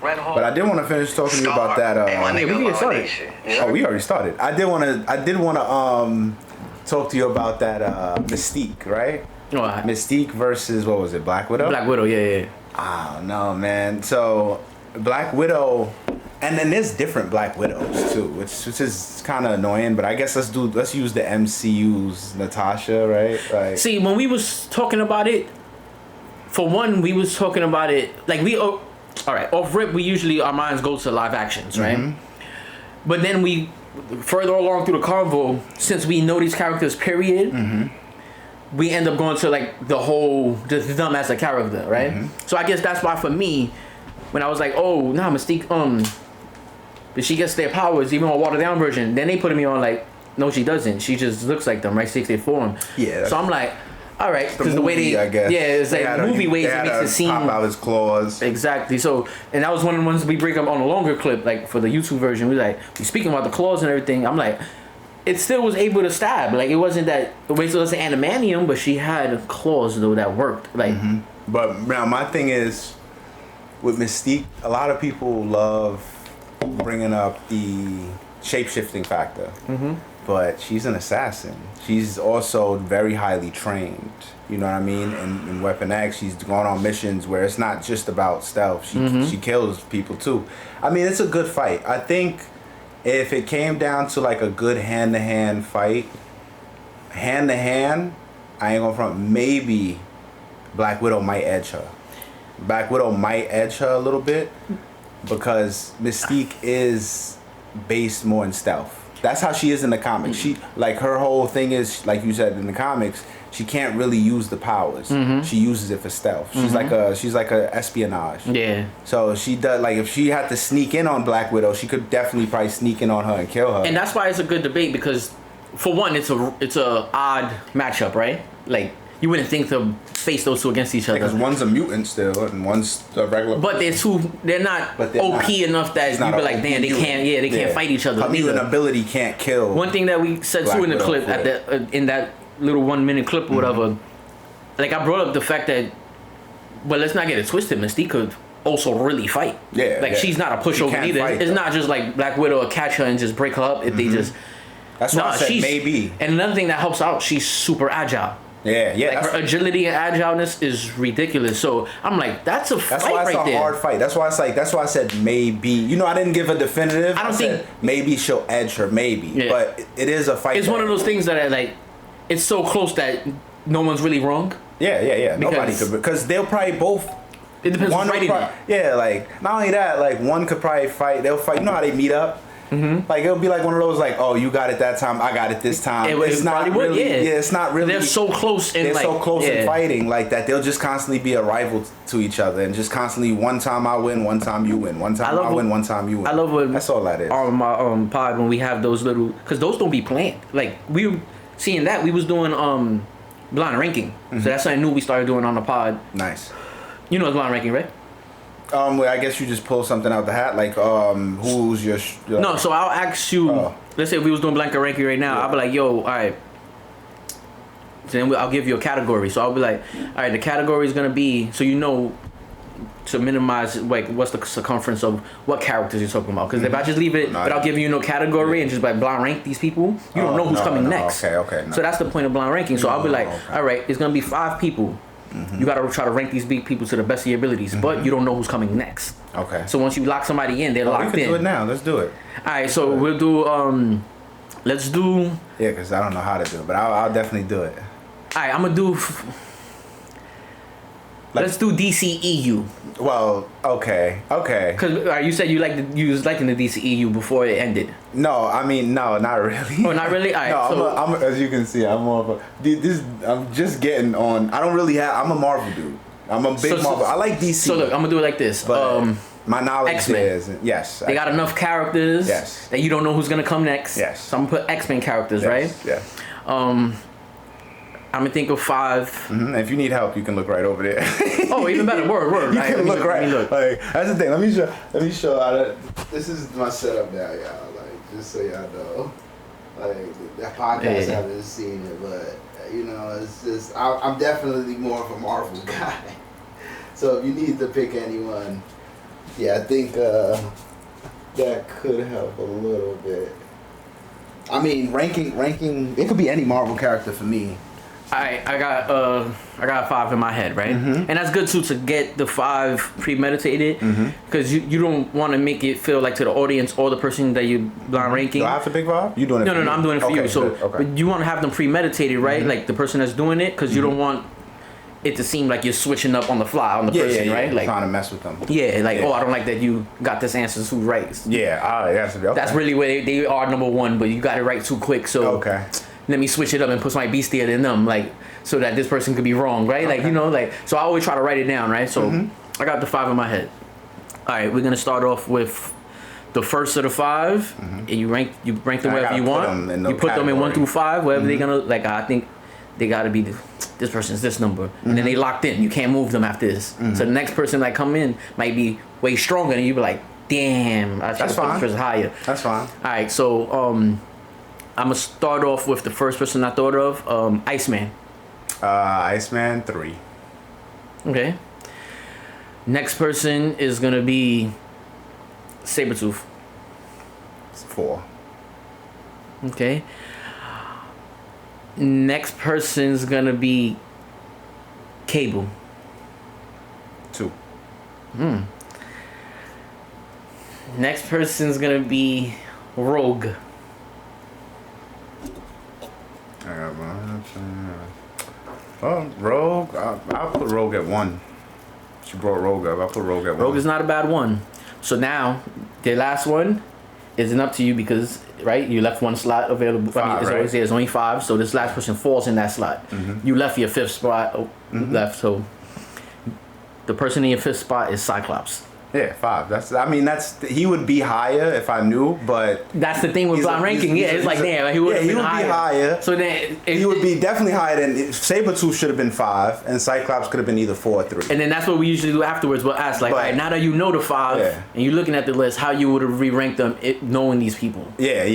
But I did want to finish talking to you about that. Yeah, we get started. Oh, we already started. I did want to talk to you about that Mystique, right? What? Mystique versus, what was it, Black Widow? Black Widow, yeah. I don't know, man. So Black Widow, and then there's different Black Widows too, which is kind of annoying. But I guess let's use the MCU's Natasha, right? Like, see, when we was talking about it, for one, we was talking about it like all right, off rip, we usually our minds go to live actions, right? Mm-hmm. But then we further along through the convo, since we know these characters, period. Mm-hmm. We end up going to like the whole just them as a character, right? Mm-hmm. So I guess that's why for me, when I was like, oh, nah, Mystique, but she gets their powers even on a watered down version. Then they put me on like, no, she doesn't. She just looks like them, right? 6'4" form. Yeah. So I'm like, all right, because the way they, I guess. Yeah, it's like movie ways it makes it seem pop out his claws. Exactly. So, and that was one of the ones we break up on a longer clip, like for the YouTube version. We speaking about the claws and everything. I'm like, it still was able to stab. Like it wasn't that it was adamantium, but she had claws though that worked. Like, But now my thing is with Mystique, a lot of people love bringing up the shape-shifting factor. Mm-hmm. But she's an assassin. She's also very highly trained. You know what I mean? In Weapon X, she's gone on missions where it's not just about stealth. She kills people too. I mean, it's a good fight. I think if it came down to like a good hand-to-hand fight, hand-to-hand, I ain't gonna front. Maybe Black Widow might edge her. Black Widow might edge her a little bit because Mystique is based more in stealth. That's how she is in the comics. She like her whole thing is like you said in the comics. She can't really use the powers. Mm-hmm. She uses it for stealth. She's like a espionage. Yeah. So she does like if she had to sneak in on Black Widow, she could definitely probably sneak in on her and kill her. And that's why it's a good debate because, for one, it's a odd matchup, right? Like you wouldn't think to face those two against each other. Because one's a mutant still and one's a regular. But they're not OP enough that you be like, damn, they can't fight each other. Her mutant ability can't kill. One thing that we said too in the clip in that little 1 minute clip or whatever, like I brought up the fact that, well, let's not get it twisted. Mystique could also really fight. Yeah. Like she's not a pushover either. Fight, it's not just like Black Widow will catch her and just break her up if they just. That's why I said maybe. And another thing that helps out, she's super agile. Yeah. Like her agility and agileness is ridiculous. So I'm like, that's a fight right there. That's why it's a hard fight. That's why I said maybe. You know, I didn't give a definitive. I think maybe she'll edge her, maybe. Yeah. But it is a fight. It's one of those things that are like, it's so close that no one's really wrong. Yeah. Nobody could, because they'll probably both. It depends on fighting. Yeah, like not only that, like one could probably fight. They'll fight. You know how they meet up. Mm-hmm. Like it'll be like one of those like, oh, you got it that time, I got it this time. It's not really. Yeah, it's not really. They're so close. In fighting like that. They'll just constantly be a rival to each other and just constantly one time I win, one time you win, one time I win, one time you win. I love what that's all that is. On my pod when we have those little, because those don't be planned. Like we were seeing that we was doing blind ranking, so that's something new we started doing on the pod. Nice. You know blind ranking, right? Well, I guess you just pull something out the hat, like who's your no, so I'll ask you, let's say if we was doing blanket ranking right now, I'll be like, yo, all right. So then I'll give you a category. So I'll be like, all right, the category is going to be, so you know, to minimize, like, what's the circumference of what characters you're talking about. Because if I just leave it, but I'll give you no category and just like blind rank these people, you don't know who's coming next. Okay. So that's the point of blind ranking. So I'll be like, all right, it's going to be 5 people. Mm-hmm. You got to try to rank these big people to the best of your abilities, but you don't know who's coming next. Okay. So once you lock somebody in, they're locked in. We can do it now. Let's do it. All right. So we'll do. Let's do. Yeah, because I don't know how to do it, but I'll definitely do it. All right. I'm gonna do. Let's do DCEU. Well, okay. Because you said you was liking the DCEU before it ended. No, I mean no, not really. Oh, not really. All right. No, I'm as you can see, I'm more of a. I'm just getting on. I don't really have. I'm a Marvel dude. I'm a big Marvel. I like DC. So look, I'm gonna do it like this. But my knowledge X-Men. is yes. They got enough characters. Yes. That you don't know who's gonna come next. Yes. So I'm gonna put X-Men characters, right? Yeah. I'm gonna think of 5. Mm-hmm. If you need help, you can look right over there. Oh, even better. Word. You can look right. Look. Like that's the thing. Let me show. This is my setup now, y'all. Like just so y'all know. Like that podcast haven't seen it, but you know, it's just I'm definitely more of a Marvel guy. So if you need to pick anyone, Yeah, I think that could help a little bit. I mean, ranking. It could be any Marvel character for me. I got 5 in my head, right? And that's good too to get the 5 premeditated, because you don't want to make it feel like to the audience or the person that you blind ranking. Do I have to pick 5? You doing it? No, I'm doing it for you. So, okay. but you want to have them premeditated, right? Like the person that's doing it, because you don't want it to seem like you're switching up on the fly on the person, right? Like trying to mess with them. Yeah, like oh, I don't like that you got this answer too right. Yeah, okay. That's really where they are number 1, but you got it right too quick. So okay. Let me switch it up and put somebody beastier than them, like so that this person could be wrong, right? Okay. Like, you know, like so I always try to write it down, right? So I got the 5 in my head. All right, we're gonna start off with the first of the 5, and you rank them wherever you want. You put them in 1 through 5, wherever they're gonna like. I think they gotta be this person's this number, and then they locked in. You can't move them after this. So the next person that come in might be way stronger, and you be like, damn, I should put this person higher. That's fine. All right, so I'm gonna start off with the first person I thought of, Iceman. Iceman 3. Okay. Next person is gonna be Sabretooth. 4. Okay. Next person's gonna be Cable. 2. Next person's gonna be Rogue. Rogue. I'll put Rogue at 1. She brought Rogue up. I'll put Rogue at 1. Rogue is not a bad one. So now the last one isn't up to you because right, you left 1 slot available. 5, it's right? always there. It's only 5. So this last person falls in that slot. You left your 5th spot left. So the person in your 5th spot is Cyclops. Yeah, 5. He would be higher if I knew, but that's the thing with blind ranking. It's like damn, he would be higher. So then he would be definitely higher than Sabretooth should have been 5, and Cyclops could have been either 4 or 3. And then that's what we usually do afterwards. We'll ask like, all right, now that you know the 5, and you're looking at the list, how you would have re-ranked them, knowing these people. Yeah.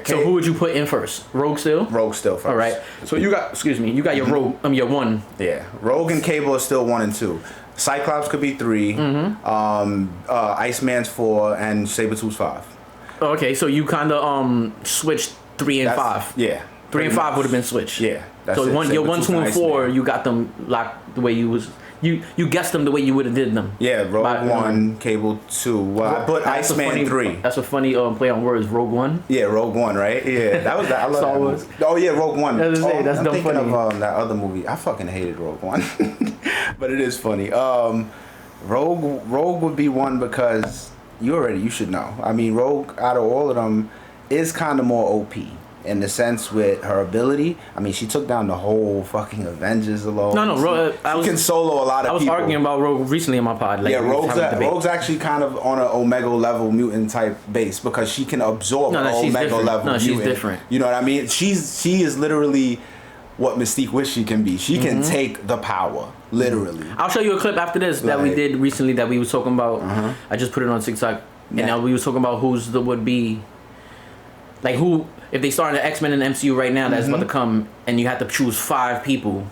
So who would you put in first? Rogue still. Rogue still first. All right. So you got your Rogue. Your 1. Yeah, Rogue and Cable are still 1 and 2. Cyclops could be 3. Iceman's 4, and Sabretooth's 5. Okay, so you kind of switched 3 and 5. Yeah. 3 and 5 would have been switched. Yeah. So your 1, 2, and 4, you got them locked the way you was. You guessed them the way you would have did them. Yeah, Rogue 1, Cable 2. Well, I put Iceman 3. That's a funny play on words. Rogue 1. Yeah, Rogue 1, right? Yeah, that was that. I love Star that Wars. movie. Oh yeah, Rogue 1. That's I'm thinking funny. of that other movie. I fucking hated Rogue 1, but it is funny. Rogue would be 1 because you should know. I mean, Rogue out of all of them is kind of more OP. In the sense with her ability, I mean, she took down the whole fucking Avengers alone. No, she can solo a lot of people. I was arguing about Rogue recently in my pod. Like, yeah, Rogue's actually kind of on an Omega level mutant type base because she can absorb an Omega level mutant. She's different. You know what I mean? She is literally what Mystique wished she can be. She can take the power, literally. I'll show you a clip after this that we did recently that we was talking about. I just put it on TikTok, and now we was talking about who's the would be, like who. If they start in the X-Men and MCU right now, that's about to come, and you have to choose 5 people,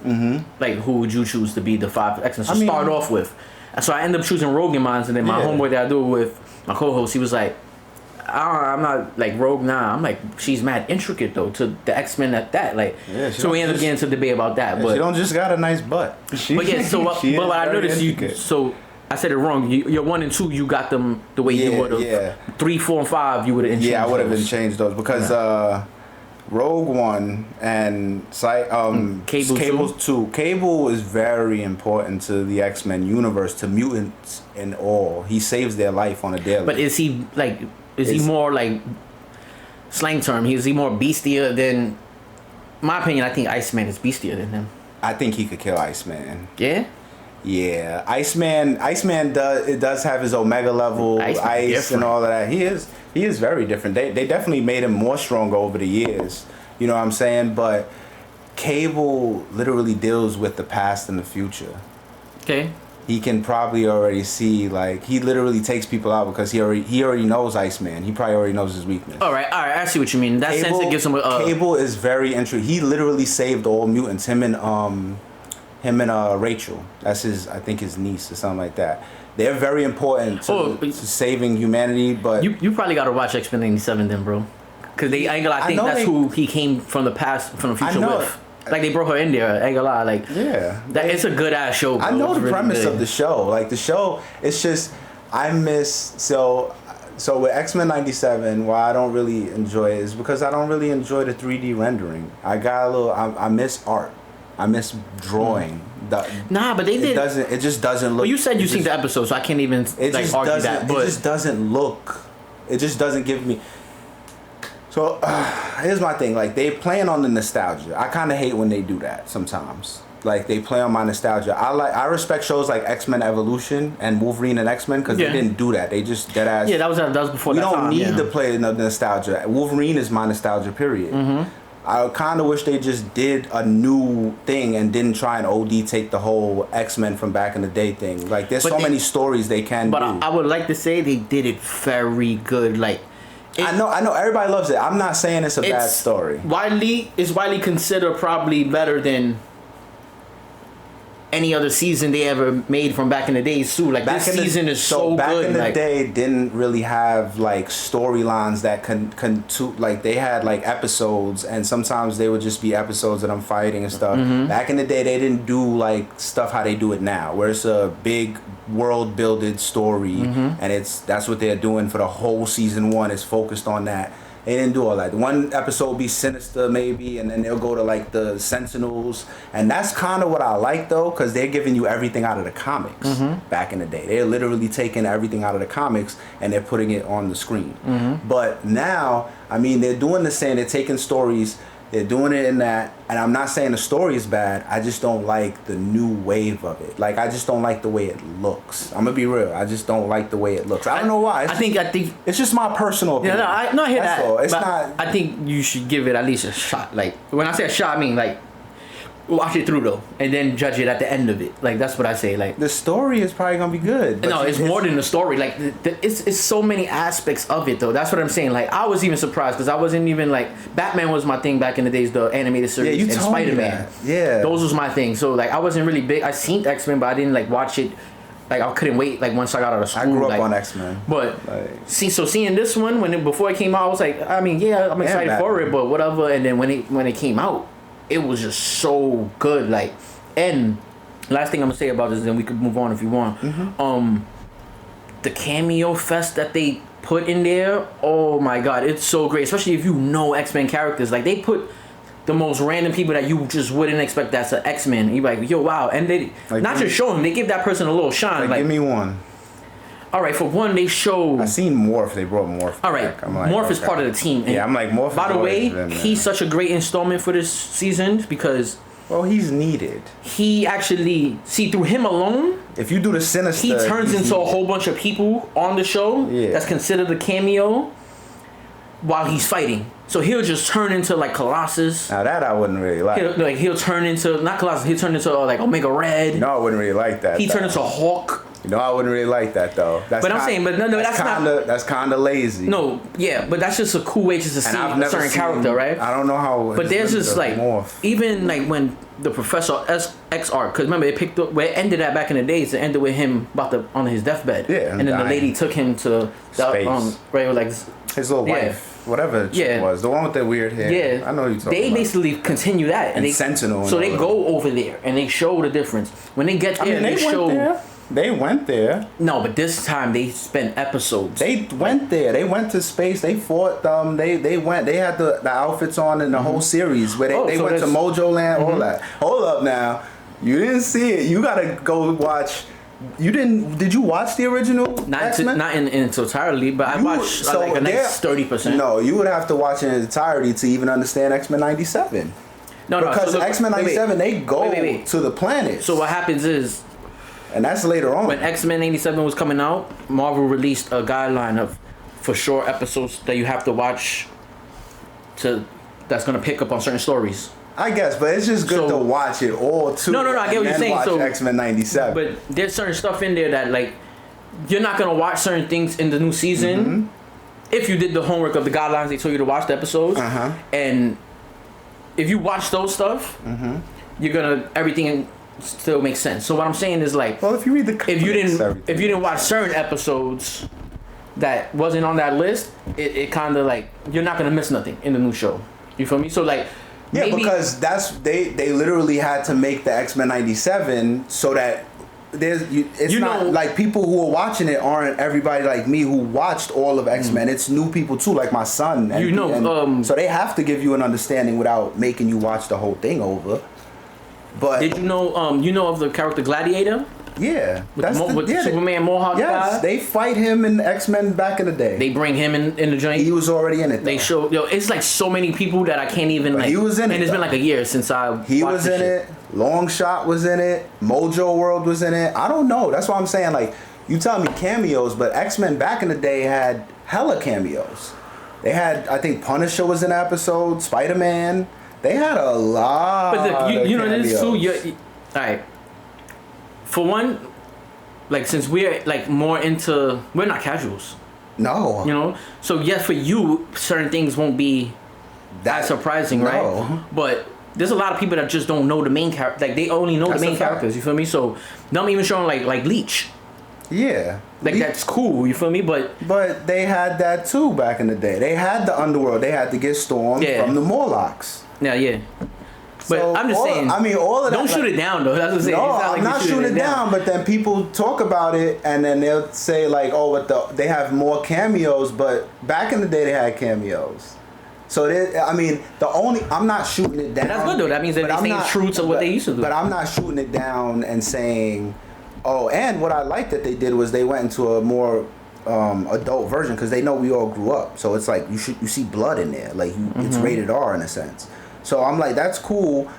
like who would you choose to be the 5 X-Men? So start off with. So I ended up choosing Rogue in mine, and then my homeboy that I do it with, my co-host, he was like, I'm not like Rogue now. I'm like, she's mad intricate though to the X-Men at that. Like, so we ended up getting into debate about that. But she don't just got a nice butt. But what I noticed so I said it wrong. Your 1 and 2, you got them the way you would have. Yeah. 3, 4, and 5, you would have changed. Yeah, I would have changed those because Rogue 1 and Cable 2. Cable is very important to the X-Men universe, to mutants and all. He saves their life on a daily. But is he like? Is he more like slang term? Is he more beastier than? My opinion, I think Iceman is beastier than him. I think he could kill Iceman. Yeah. Yeah, Iceman does have his Omega level ice and all of that. He is very different. They definitely made him more stronger over the years. You know what I'm saying? But Cable literally deals with the past and the future. Okay. He can probably already see, like, he literally takes people out because he already knows Iceman. He probably already knows his weakness. All right, I see what you mean. That sense it gives him a Cable is very interesting. He literally saved all mutants. Him and Rachel. That's I think his niece or something like that. they're very important to saving humanity. But you probably got to watch X-Men '97 then, bro. Because I ain't gonna lie, I think that's who he came from the past, from the future with. Like they brought her in there. I ain't gonna lie, like it's a good ass show. Bro. I know it's the really premise good. of the show. Like the show, it's just I miss so with X-Men '97. Why I don't really enjoy it is because I don't really enjoy the 3D rendering. I miss art. I miss drawing. Nah, but they did. It just doesn't look. Well, you said you've seen the episode, so I can't even argue that. But it just doesn't look. It just doesn't give me. So here's my thing. Like they playing on the nostalgia. I kind of hate when they do that sometimes. Like they play on my nostalgia. I respect shows like X-Men Evolution and Wolverine and X-Men because they didn't do that. They just dead ass. Yeah, that was before that time. We don't need to play the nostalgia. Wolverine is my nostalgia. Period. Mm-hmm. I kind of wish they just did a new thing and didn't try and OD take the whole X-Men from back in the day thing. Like there's many stories they can do. But I would like to say they did it very good. Like. I know everybody loves it. I'm not saying it's a bad story. Widely considered probably better than any other season they ever made from back in the days too. Like this season is so good. Back in the day didn't really have like storylines that like they had like episodes and sometimes they would just be episodes of them fighting and stuff. Mm-hmm. Back in the day they didn't do like stuff how they do it now, where it's a big world builded story and that's what they're doing for the whole season 1 is focused on that. They didn't do all that. One episode would be Sinister maybe, and then they'll go to like the Sentinels, and that's kind of what I like though, because they're giving you everything out of the comics. Back in the day, they're literally taking everything out of the comics and they're putting it on the screen. But now, I mean, they're doing the same. They're taking stories. They're doing it in that, and I'm not saying the story is bad. I just don't like the new wave of it. Like I just don't like the way it looks. I'm gonna be real. I just don't like the way it looks. I don't know why. I think it's just my personal opinion. I hear that. All. It's not. I think you should give it at least a shot. Like when I say a shot, I mean like watch it through though, and then judge it at the end of it. Like that's what I say. Like the story is probably gonna be good. No, it's more than the story. Like it's so many aspects of it though. That's what I'm saying. Like I was even surprised because I wasn't even like Batman was my thing back in the days, the animated series, and Spider-Man. Yeah, those was my thing. So like I wasn't really big. I seen X-Men, but I didn't like watch it. Like I couldn't wait. Like once I got out of school, I grew up on X-Men. But seeing this one before it came out, I was like, I mean, yeah, I'm excited for it, but whatever. And then when it came out, it was just so good. Like, and last thing I'm gonna say about this, then we could move on if you want. The cameo fest that they put in there, oh my god, it's so great. Especially if you know X-Men characters, like they put the most random people that you just wouldn't expect that's an X-Men. You're like, yo, wow. And they just show them, they give that person a little shine. Like give me one. All right, for one, they show. I seen Morph. They brought Morph. All right, Morph is part of the team. And I'm like Morph. By the way, he's such a great installment for this season because. Well, he's needed. He actually through him alone. If you do the Sinister, he turns into a whole bunch of people on the show. Yeah. That's considered a cameo. While he's fighting, so he'll just turn into like Colossus. Now that I wouldn't really like. He'll turn into not Colossus. He'll turn into like Omega Red. No, I wouldn't really like that. He turned into Hulk. No, I wouldn't really like that though. That's that's kind of lazy. No, yeah, but that's just a cool way just to see a certain character, right? I don't know how. But there's just like Morph. Even like when the Professor X arc, because remember it picked up where it ended at back in the days. It ended with him on his deathbed. Yeah, and then the lady took him to space. Right, like his little wife, whatever it was, the one with the weird hair. Yeah, I know you. They basically continue that, and they Sentinel. So they go over there and they show the difference. When they get there, they show. They went there. No, but this time they spent episodes. They went there. They went to space. They fought them. They went. They had the outfits on in the whole series where they went to Mojo Land. All that. Hold up now. You didn't see it. You gotta go watch. You didn't? Did you watch the original X-Men? Not in its entirety, but I watched like the next 30%. No, you would have to watch it in entirety to even understand X-Men '97. No, because X-Men '97 they go to the planet. So what happens is. And that's later on. When X-Men '87 was coming out, Marvel released a guideline of for sure episodes that you have to watch that's gonna pick up on certain stories. I guess, but it's just good to watch it all too. No, I get what you're saying. Watch X-Men '97. But there's certain stuff in there that like you're not gonna watch certain things in the new season if you did the homework of the guidelines they told you to watch the episodes. And if you watch those stuff, you're gonna everything still makes sense. So what I'm saying is like, well, if you read the if you didn't watch certain episodes that wasn't on that list, it kind of like you're not gonna miss nothing in the new show. You feel me? So like. Yeah, maybe, because they literally had to make the X-Men 97 so that it's not like people who are watching it aren't everybody like me who watched all of X-Men. It's new people too, like my son. And, so they have to give you an understanding without making you watch the whole thing over. But did you know of the character Gladiator? Yeah, with the Superman Mohawk guy. They fight him in X-Men back in the day. They bring him in the joint. He was already in it. They show it's like so many people that I can't even like. He was in it. And it's been like a year since I. He was in it. Long Shot was in it. Mojo World was in it. I don't know. That's what I'm saying. Like you tell me cameos, but X-Men back in the day had hella cameos. They had, I think Punisher was in an episode. Spider-Man. They had a lot. But you know this too. All right. For one, like since we're like more into, we're not casuals. No. You know, so yes, for you, certain things won't be that surprising, right? But there's a lot of people that just don't know the main character. Like they only know the main characters. You feel me? So them even showing like Leech. Yeah. Like that's cool. You feel me? But they had that too back in the day. They had the underworld. They had to get Storm from the Morlocks. Yeah. But so I'm just saying. I mean, all of that. Don't shoot it down, though. That's what I'm saying. No, I'm not shooting it down. But then people talk about it, and then they'll say like, "Oh, they have more cameos." But back in the day, they had cameos. So I'm not shooting it down. That's good though. That means that they're staying true to what they used to do. But I'm not shooting it down and saying, "Oh." And what I like that they did was they went into a more adult version because they know we all grew up. So it's like you see blood in there, like it's rated R in a sense. So I'm like, that's cool.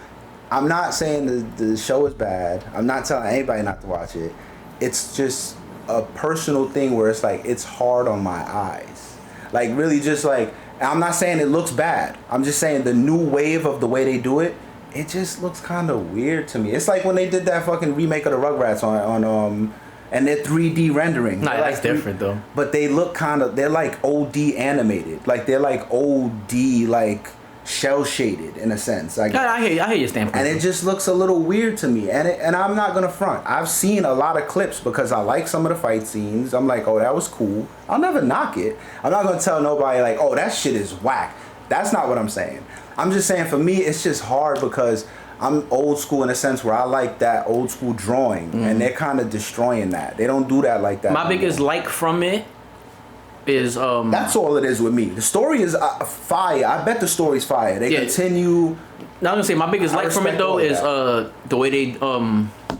I'm not saying the show is bad. I'm not telling anybody not to watch it. It's just a personal thing where it's like, it's hard on my eyes. Like really just like, I'm not saying it looks bad. I'm just saying the new wave of the way they do it, it just looks kind of weird to me. It's like when they did that fucking remake of the Rugrats on and they're 3D rendering. Nah, that's different though. But they look they're like OD animated. Like they're like OD like shell shaded in a sense. I hear your standpoint. And it just looks a little weird to me. And I'm not gonna front. I've seen a lot of clips because I like some of the fight scenes. I'm like, oh, that was cool. I'll never knock it. I'm not gonna tell nobody like, oh, that shit is whack. That's not what I'm saying. I'm just saying for me, it's just hard because I'm old school in a sense where I like that old school drawing, and they're kind of destroying that. They don't do that like that. My biggest like from it is that's all it is with me. The story is fire. I bet the story's fire. They continue. Now I'm gonna say my biggest like from it though is the way they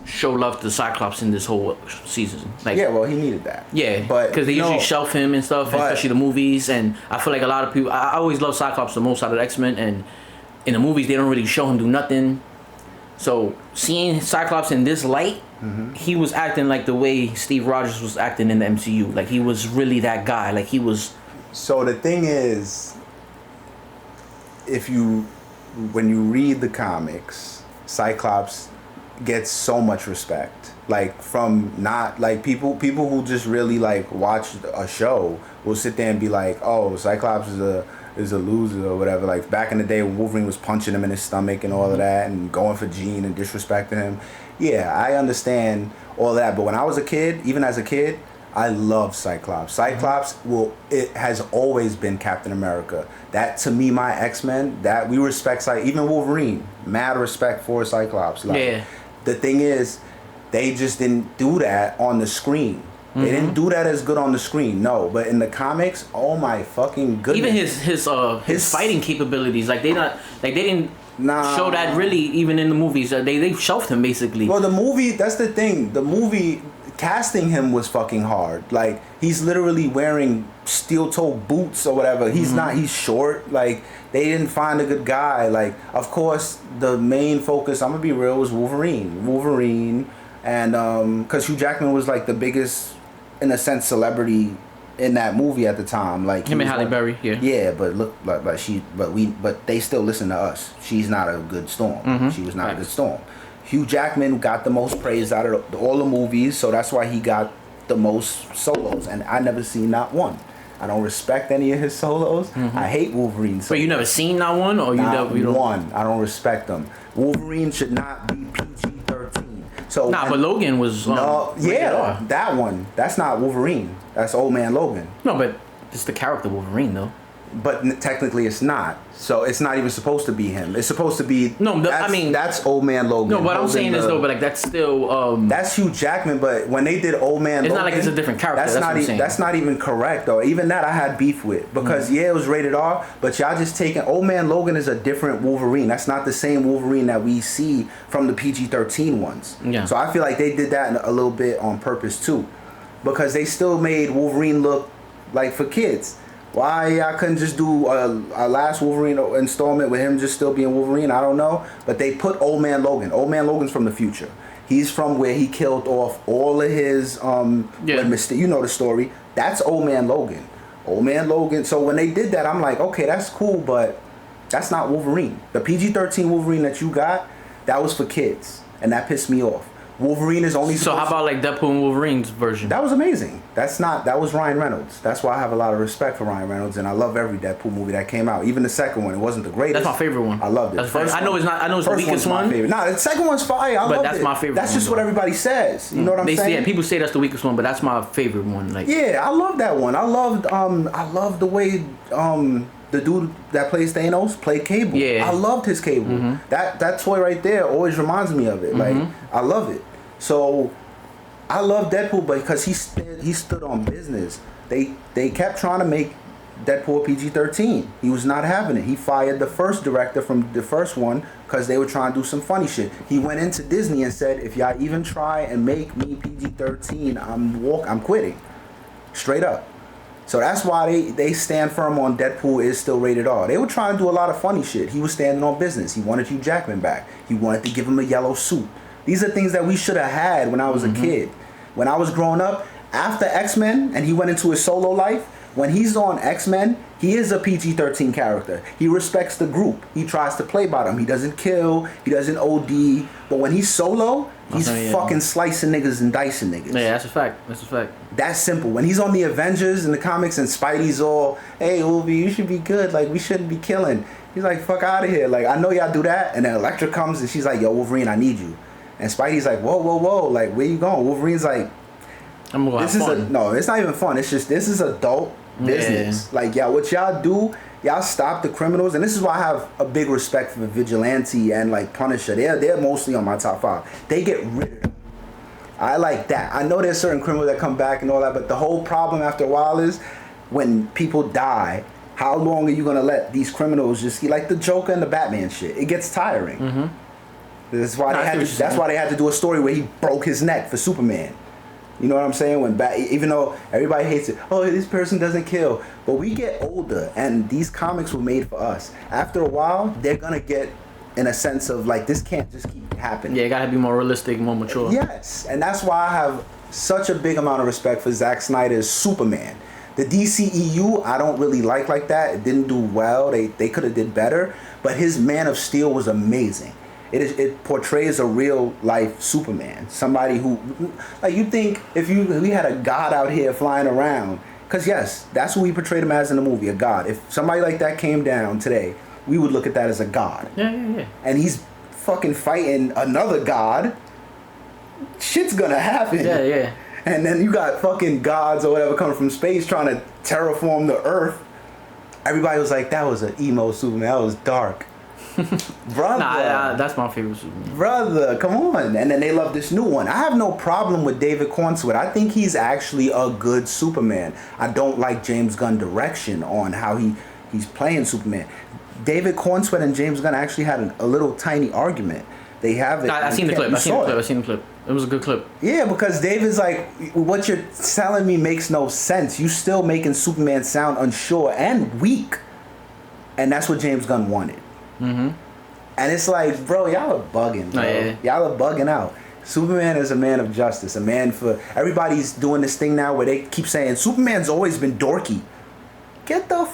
show love to Cyclops in this whole season. Like well, he needed that. Yeah, but because they usually shelf him and stuff, especially the movies. And I feel like a lot of people. I always love Cyclops the most out of the X-Men, and in the movies they don't really show him do nothing. So seeing Cyclops in this light. He was acting like the way Steve Rogers was acting in the MCU. Like he was really that guy. Like he was. So the thing is, when you read the comics, Cyclops gets so much respect. Like from not like people who just really like watch a show will sit there and be like, oh, Cyclops is a loser or whatever. Like back in the day when Wolverine was punching him in his stomach and all of that and going for Jean and disrespecting him. Yeah, I understand all that, but when I was a kid, even as a kid, I loved Cyclops. Cyclops it has always been Captain America. That to me, my X-Men, that we respect even Wolverine, mad respect for Cyclops. Like, the thing is, they just didn't do that on the screen. They didn't do that as good on the screen, no. But in the comics, oh my fucking goodness. Even his fighting capabilities, like they didn't show that really even in the movies. They shelved him basically. Well, the movie, that's the thing. The movie casting him was fucking hard. Like he's literally wearing steel-toe boots or whatever. He's not. He's short. Like they didn't find a good guy. Like of course the main focus. I'm gonna be real. Was Wolverine, and because Hugh Jackman was like the biggest, in a sense, celebrity in that movie at the time. Like him and Halle Berry, yeah, but look, but they still listen to us. She's not a good Storm. She was not a good Storm. Hugh Jackman got the most praise out of all the movies, so that's why he got the most solos, and I never seen not one. I don't respect any of his solos. I hate Wolverine solos. But you never seen not one, or you don't? One. I don't respect them. Wolverine should not be PG-13. So Nah, but Logan was no, rated yeah, R. that one. That's not Wolverine. That's Old Man Logan. No, but it's the character Wolverine though. But technically, it's not. So it's not even supposed to be him. It's supposed to be. No, I mean that's Old Man Logan. No, what I'm saying is though, but like that's still. That's Hugh Jackman. But when they did Old Man, it's Logan, not like it's a different character. That's not. what I'm saying. That's not even correct though. Even that I had beef with because yeah, it was rated R. But y'all just taking Old Man Logan is a different Wolverine. That's not the same Wolverine that we see from the PG-13 ones. Yeah. So I feel like they did that a little bit on purpose too, because they still made Wolverine look like for kids. Why I couldn't just do a last Wolverine installment with him just still being Wolverine, I don't know. But they put Old Man Logan. Old Man Logan's from the future. He's from where he killed off all of his you know the story. That's Old Man Logan. Old Man Logan. So when they did that, I'm like, okay, that's cool, but that's not Wolverine. The PG-13 Wolverine that you got, that was for kids, and that pissed me off. Wolverine is only. So how about like Deadpool and Wolverine's version? That was amazing. That was Ryan Reynolds. That's why I have a lot of respect for Ryan Reynolds, and I love every Deadpool movie that came out. Even the second one, it wasn't the greatest. That's my favorite one. I loved it. I know it's not. I know it's the weakest one. Nah, the second one's fire. I loved that's it. my favorite. That's just what everybody says. You know what I'm saying? Yeah, people say that's the weakest one, but that's my favorite one. Like yeah, I love that one. I loved the way the dude that plays Thanos played Cable. Yeah, I loved his Cable. Mm-hmm. That toy right there always reminds me of it. Mm-hmm. Like I love it. So I love Deadpool because he stood on business. They kept trying to make Deadpool PG-13. He was not having it. He fired the first director from the first one because they were trying to do some funny shit. He went into Disney and said, if y'all even try and make me PG-13, I'm quitting. Straight up. So that's why they stand firm on Deadpool is still rated R. They were trying to do a lot of funny shit. He was standing on business. He wanted Hugh Jackman back. He wanted to give him a yellow suit. These are things that we should have had when I was a kid. When I was growing up, after X-Men and he went into his solo life, when he's on X-Men, he is a PG-13 character. He respects the group. He tries to play by them. He doesn't kill. He doesn't OD. But when he's solo, he's fucking slicing niggas and dicing niggas. Yeah, that's a fact. That's a fact. That's simple. When he's on the Avengers in the comics and Spidey's all, hey, Wolvie, you should be good. Like, we shouldn't be killing. He's like, fuck out of here. Like, I know y'all do that. And then Elektra comes and she's like, yo, Wolverine, I need you. And Spidey's like, whoa, whoa, whoa. Like, where you going? Wolverine's like, I'm gonna this is fun. No, it's not even fun. It's just, this is adult business. Yeah. Like, y'all, what y'all do, y'all stop the criminals. And this is why I have a big respect for Vigilante and like Punisher. They're mostly on my top 5. They get rid of them. I like that. I know there's certain criminals that come back and all that, but the whole problem after a while is when people die, how long are you gonna let these criminals just like the Joker and the Batman shit? It gets tiring. Mm-hmm. That's why they had to do a story where he broke his neck for Superman. You know what I'm saying? Even though everybody hates it, oh, this person doesn't kill. But we get older, and these comics were made for us. After a while, they're gonna get in a sense of like, this can't just keep happening. Yeah, it gotta be more realistic, more mature. Yes, and that's why I have such a big amount of respect for Zack Snyder's Superman. The DCEU, I don't really like that. It didn't do well. They could have did better. But his Man of Steel was amazing. It portrays a real life Superman, somebody who, like, you think if we had a god out here flying around, because yes, that's what we portrayed him as in the movie, a god. If somebody like that came down today, we would look at that as a god. Yeah. And he's fucking fighting another god. Shit's gonna happen. Yeah. And then you got fucking gods or whatever coming from space trying to terraform the earth. Everybody was like, that was an emo Superman. That was dark. Brother. Nah, that's my favorite Superman. Brother, come on. And then they love this new one. I have no problem with David Cornswet. I think he's actually a good Superman. I don't like James Gunn's direction on how he's playing Superman. David Cornswet and James Gunn actually had a little tiny argument. They have it. I seen the clip. I seen the clip. It was a good clip. Yeah, because David's like, what you're telling me makes no sense. You still making Superman sound unsure and weak. And that's what James Gunn wanted. Mm-hmm. And it's like, bro, y'all are bugging, bro. Oh, yeah. Y'all are bugging out. Superman is a man of justice, a man for... Everybody's doing this thing now where they keep saying, Superman's always been dorky. Get the...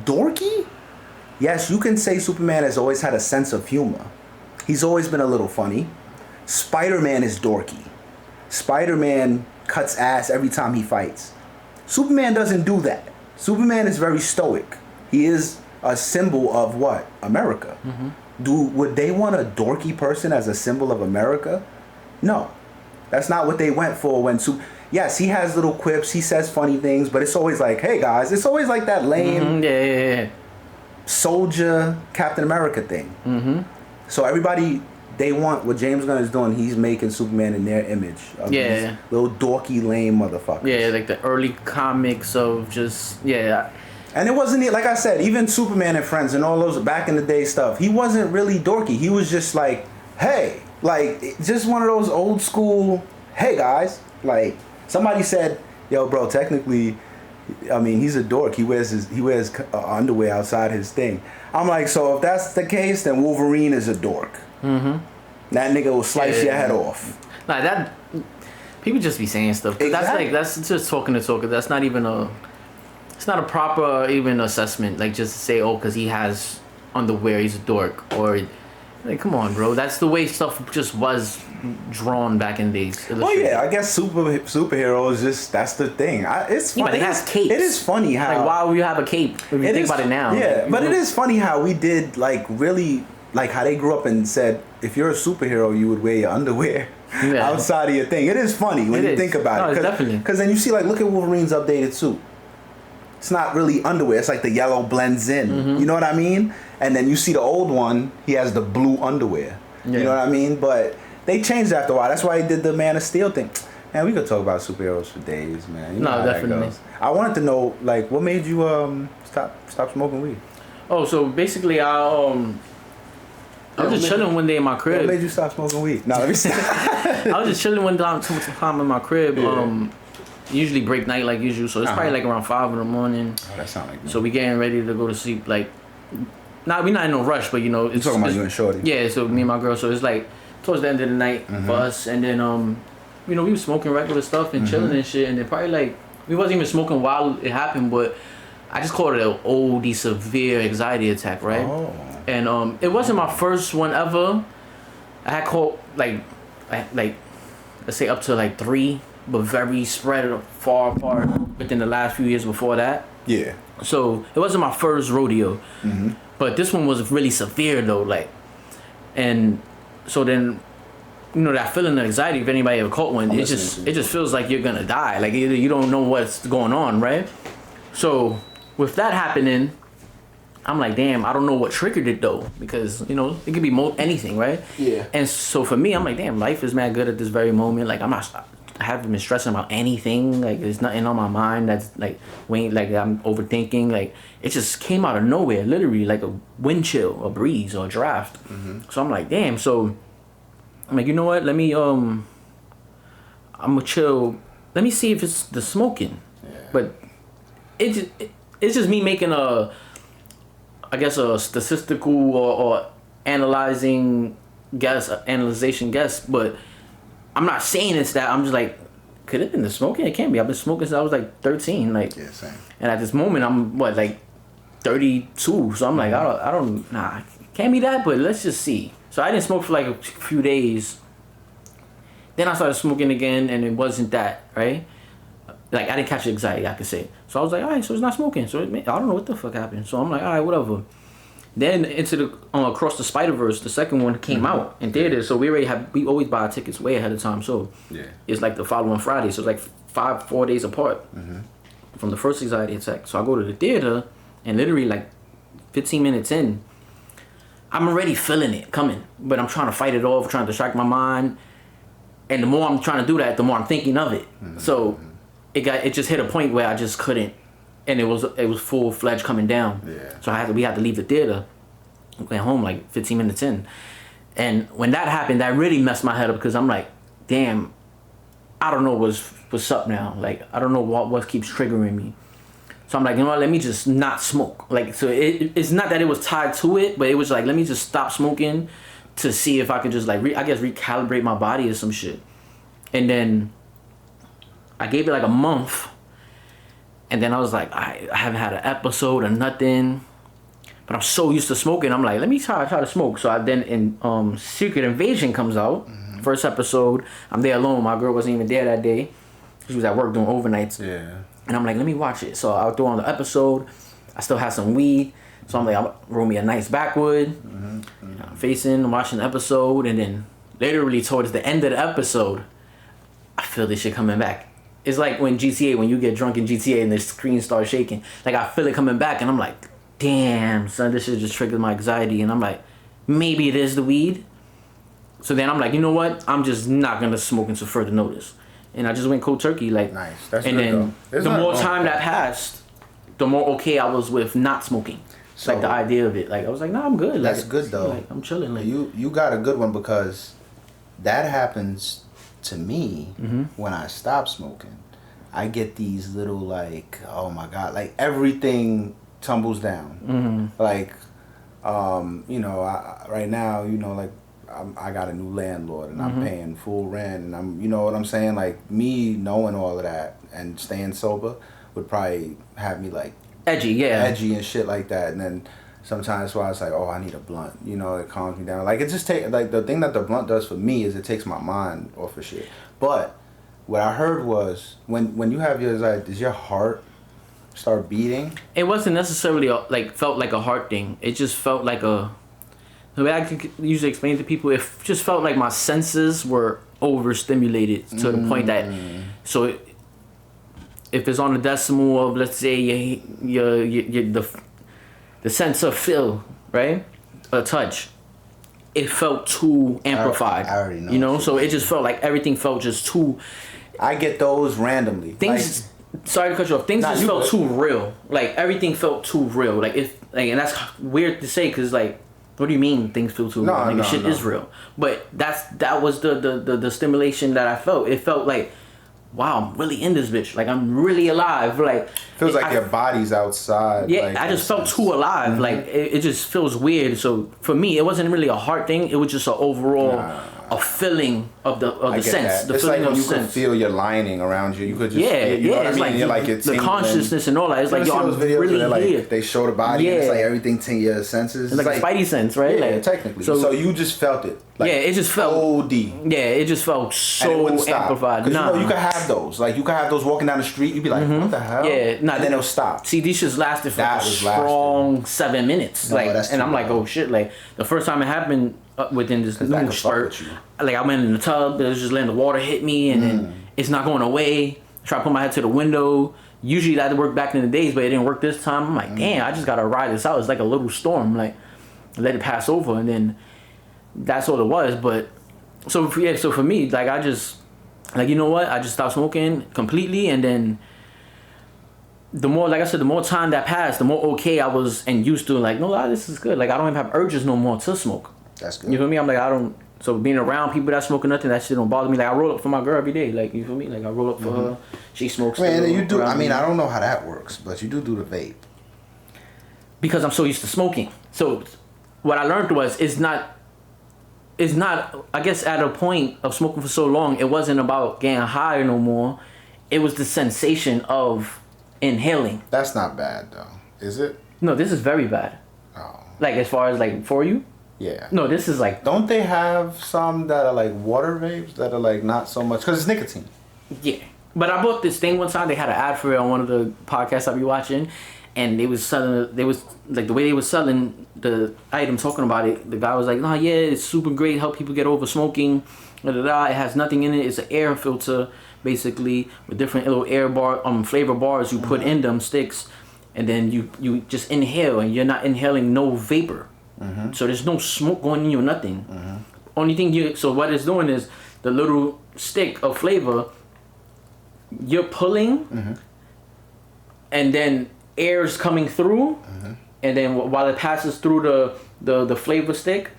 dorky? Yes, you can say Superman has always had a sense of humor. He's always been a little funny. Spider-Man is dorky. Spider-Man cuts ass every time he fights. Superman doesn't do that. Superman is very stoic. He is a symbol of what? America. Mm-hmm. Would they want a dorky person as a symbol of America? No. That's not what they went for when Yes, he has little quips. He says funny things, but it's always like, hey guys, it's always like that lame soldier Captain America thing. Mm-hmm. So everybody, they want what James Gunn is doing. He's making Superman in their image. Of these little dorky, lame motherfuckers. Yeah, like the early comics of just And it wasn't, like I said, even Superman and Friends and all those back in the day stuff, he wasn't really dorky. He was just like, hey, like, just one of those old school, hey guys. Like, somebody said, yo, bro, technically, I mean, he's a dork. He wears underwear outside his thing. I'm like, so if that's the case, then Wolverine is a dork. Mm-hmm. That nigga will slice your head off. Nah, that, people just be saying stuff. Exactly. That's just talking to talk. That's not even it's not a proper even assessment. Like, just to say, oh, because he has underwear, he's a dork. Or, like, come on, bro. That's the way stuff just was drawn back in the days. Well, yeah, I guess superheroes, just, that's the thing. It's funny. Yeah, but they have capes. It is funny how... Like, why would you have a cape if you think about it now? Yeah, like, but it is funny how we did, like, really... Like, how they grew up and said, if you're a superhero, you would wear your underwear outside of your thing. It is funny when you think about it. Definitely. Because then you see, like, look at Wolverine's updated suit. It's not really underwear. It's like the yellow blends in. Mm-hmm. You know what I mean? And then you see the old one, he has the blue underwear. Yeah. You know what I mean? But they changed after a while. That's why he did the Man of Steel thing. Man, we could talk about superheroes for days, man. You know how definitely. That goes. I wanted to know, like, what made you stop smoking weed? Oh, so basically, I was just chilling one day in my crib. What made you stop smoking weed? No, let me see. I was just chilling one time in my crib. Yeah. Usually break night like usual, so it's probably like around 5 in the morning. Oh, that sound like me. So we getting ready to go to sleep. Like, we not in no rush, but you know, it's talking about you and Shorty. Yeah, so me and my girl. So it's like towards the end of the night for us, and then you know, we was smoking regular stuff and chilling and shit, and then probably like we wasn't even smoking while it happened, but I just called it an OD severe anxiety attack, right? Oh. And it wasn't my first one ever. I had caught like let's say up to like 3, but very spread far apart within the last few years before that. Yeah. So it wasn't my first rodeo, but this one was really severe though. Like, and so then, you know, that feeling of anxiety. If anybody ever caught one, it just feels like you're gonna die. Like you don't know what's going on, right? So with that happening, I'm like, damn, I don't know what triggered it though, because you know it could be anything, right? Yeah. And so for me, I'm like, damn, life is mad good at this very moment. Like I haven't been stressing about anything. Like there's nothing on my mind that's like I'm overthinking. Like it just came out of nowhere, literally like a wind chill, a breeze, or a draft. So I'm like, damn. So I'm like, you know what? Let me I'm gonna chill. Let me see if it's the smoking. Yeah. But it's just me making a statistical or analyzation guess, but I'm not saying it's that. I'm just like, could it have been the smoking? It can't be. I've been smoking since I was like 13. Like, yeah, same. And at this moment, I'm like 32. So I'm like, it can't be that. But let's just see. So I didn't smoke for like a few days. Then I started smoking again, and it wasn't that, right? Like I didn't catch the anxiety, I could say. So I was like, all right, so it's not smoking. So I don't know what the fuck happened. So I'm like, all right, whatever. Then into the Across the Spider-Verse, the second one came out in theaters. So we always buy our tickets way ahead of time. So it's like the following Friday. So it's like 4 days apart from the first anxiety attack. So I go to the theater, and literally like 15 minutes in, I'm already feeling it coming, but I'm trying to fight it off, trying to distract my mind. And the more I'm trying to do that, the more I'm thinking of it. So it just hit a point where I just couldn't. And it was full-fledged coming down. Yeah. So we had to leave the theater. Went home like 15 minutes in. And when that happened, that really messed my head up, because I'm like, damn, I don't know what's up now. Like, I don't know what keeps triggering me. So I'm like, you know what, let me just not smoke. Like, so it's not that it was tied to it, but it was like, let me just stop smoking to see if I could just like, recalibrate my body or some shit. And then I gave it like a month. And then I was like, I haven't had an episode or nothing, but I'm so used to smoking. I'm like, let me try to smoke. So Secret Invasion comes out, first episode. I'm there alone. My girl wasn't even there that day. She was at work doing overnights. Yeah. And I'm like, let me watch it. So I'll throw on the episode. I still have some weed. So I'm like, I'll roll me a nice backwood. I'm watching the episode. And then literally towards the end of the episode, I feel this shit coming back. It's like when you get drunk in GTA and the screen starts shaking. Like, I feel it coming back, and I'm like, damn, son, this shit just triggered my anxiety. And I'm like, maybe it is the weed. So then I'm like, you know what? I'm just not gonna smoke until further notice. And I just went cold turkey, like. Nice. That's and good, then the more time that passed, the more okay I was with not smoking. So, like, the idea of it, like, I was like, nah, I'm good. That's like, good though. Like, I'm chilling. Like, you got a good one, because that happens to me when I stop smoking. I get these little, like, oh my god, like everything tumbles down. Like, you know, right now, you know, like, I got a new landlord, and I'm paying full rent, and I'm, you know what I'm saying? Like, me knowing all of that and staying sober would probably have me, like, edgy and shit like that. And then sometimes why it's like, oh, I need a blunt, you know, it calms me down. Like, it just like, the thing that the blunt does for me is it takes my mind off of shit. But what I heard was when you have yours, like, does your heart start beating? It wasn't necessarily felt like a heart thing. It just felt like the way I could usually explain it to people, it just felt like my senses were overstimulated to the point that, so if it's on a decimal of, let's say, the sense of feel, right, a touch, it felt too amplified. I already know. You know, so it just felt like everything felt just too. I get those randomly. Things. Sorry to cut you off. Things just felt too real. Like, everything felt too real. Like, and that's weird to say, because, like, what do you mean things feel too real? Like, shit is real. But that was the stimulation that I felt. It felt like, wow, I'm really in this bitch. Like, I'm really alive. Like, feels like your body's outside. Yeah, like, I just felt too alive. Like, it just feels weird. So for me, it wasn't really a heart thing. It was just an overall a feeling of the sense. That. It's like when you could feel your lining around you. You could just feel, you know what I mean? Like, you're like, it's the consciousness and all that. It's like, yo, I'm really here. Like, they show the body. And it's like everything to your senses. It's like a spidey sense, right? Yeah, like, technically. So you just felt it. Like, it just felt OD. Yeah, it just felt so amplified. Because you know, you could have those. Like, you could have those walking down the street. You'd be like, what the hell? Yeah, and then it'll stop. See, these shits lasted for a strong 7 minutes. Like, and I'm like, oh shit! Like, the first time it happened within this new spurt, like, I went in the tub. It was just letting the water hit me, and then it's not going away. Try to put my head to the window. Usually that worked back in the days, but it didn't work this time. I'm like, damn, I just gotta ride this out. It's like a little storm. Like, let it pass over, and then that's all it was. But so for me, like, I just, like, you know what? I just stopped smoking completely, and then the more, like I said, the more time that passed, the more okay I was and used to, like, no, this is good. Like, I don't even have urges no more to smoke. That's good. You feel me? I'm like, I don't. So being around people that smoking nothing, that shit don't bother me. Like, I roll up for my girl every day. Like, you feel me? Like, I roll up for her. She smokes. Man, you do. I mean, I don't know how that works, but you do the vape. Because I'm so used to smoking. So what I learned was, it's not. I guess at a point of smoking for so long, it wasn't about getting high no more. It was the sensation of inhaling. That's not bad though, is it? No, this is very bad. Oh. Like, as far as, like, for you? Yeah. No, this is like. Don't they have some that are like water vapes that are like not so much, because it's nicotine? Yeah, but I bought this thing one time. They had an ad for it on one of the podcasts I be watching, and they was selling. They was like, the way they was selling the item, talking about it. The guy was like, "No, yeah, it's super great. Help people get over smoking. Da, da, da. It has nothing in it. It's an air filter, basically, with different little flavor bars you put in them sticks, and then you just inhale, and you're not inhaling no vapor." So there's no smoke going in you or nothing. Only thing so what it's doing is the little stick of flavor, you're pulling, and then air's coming through, and then while it passes through the flavor stick,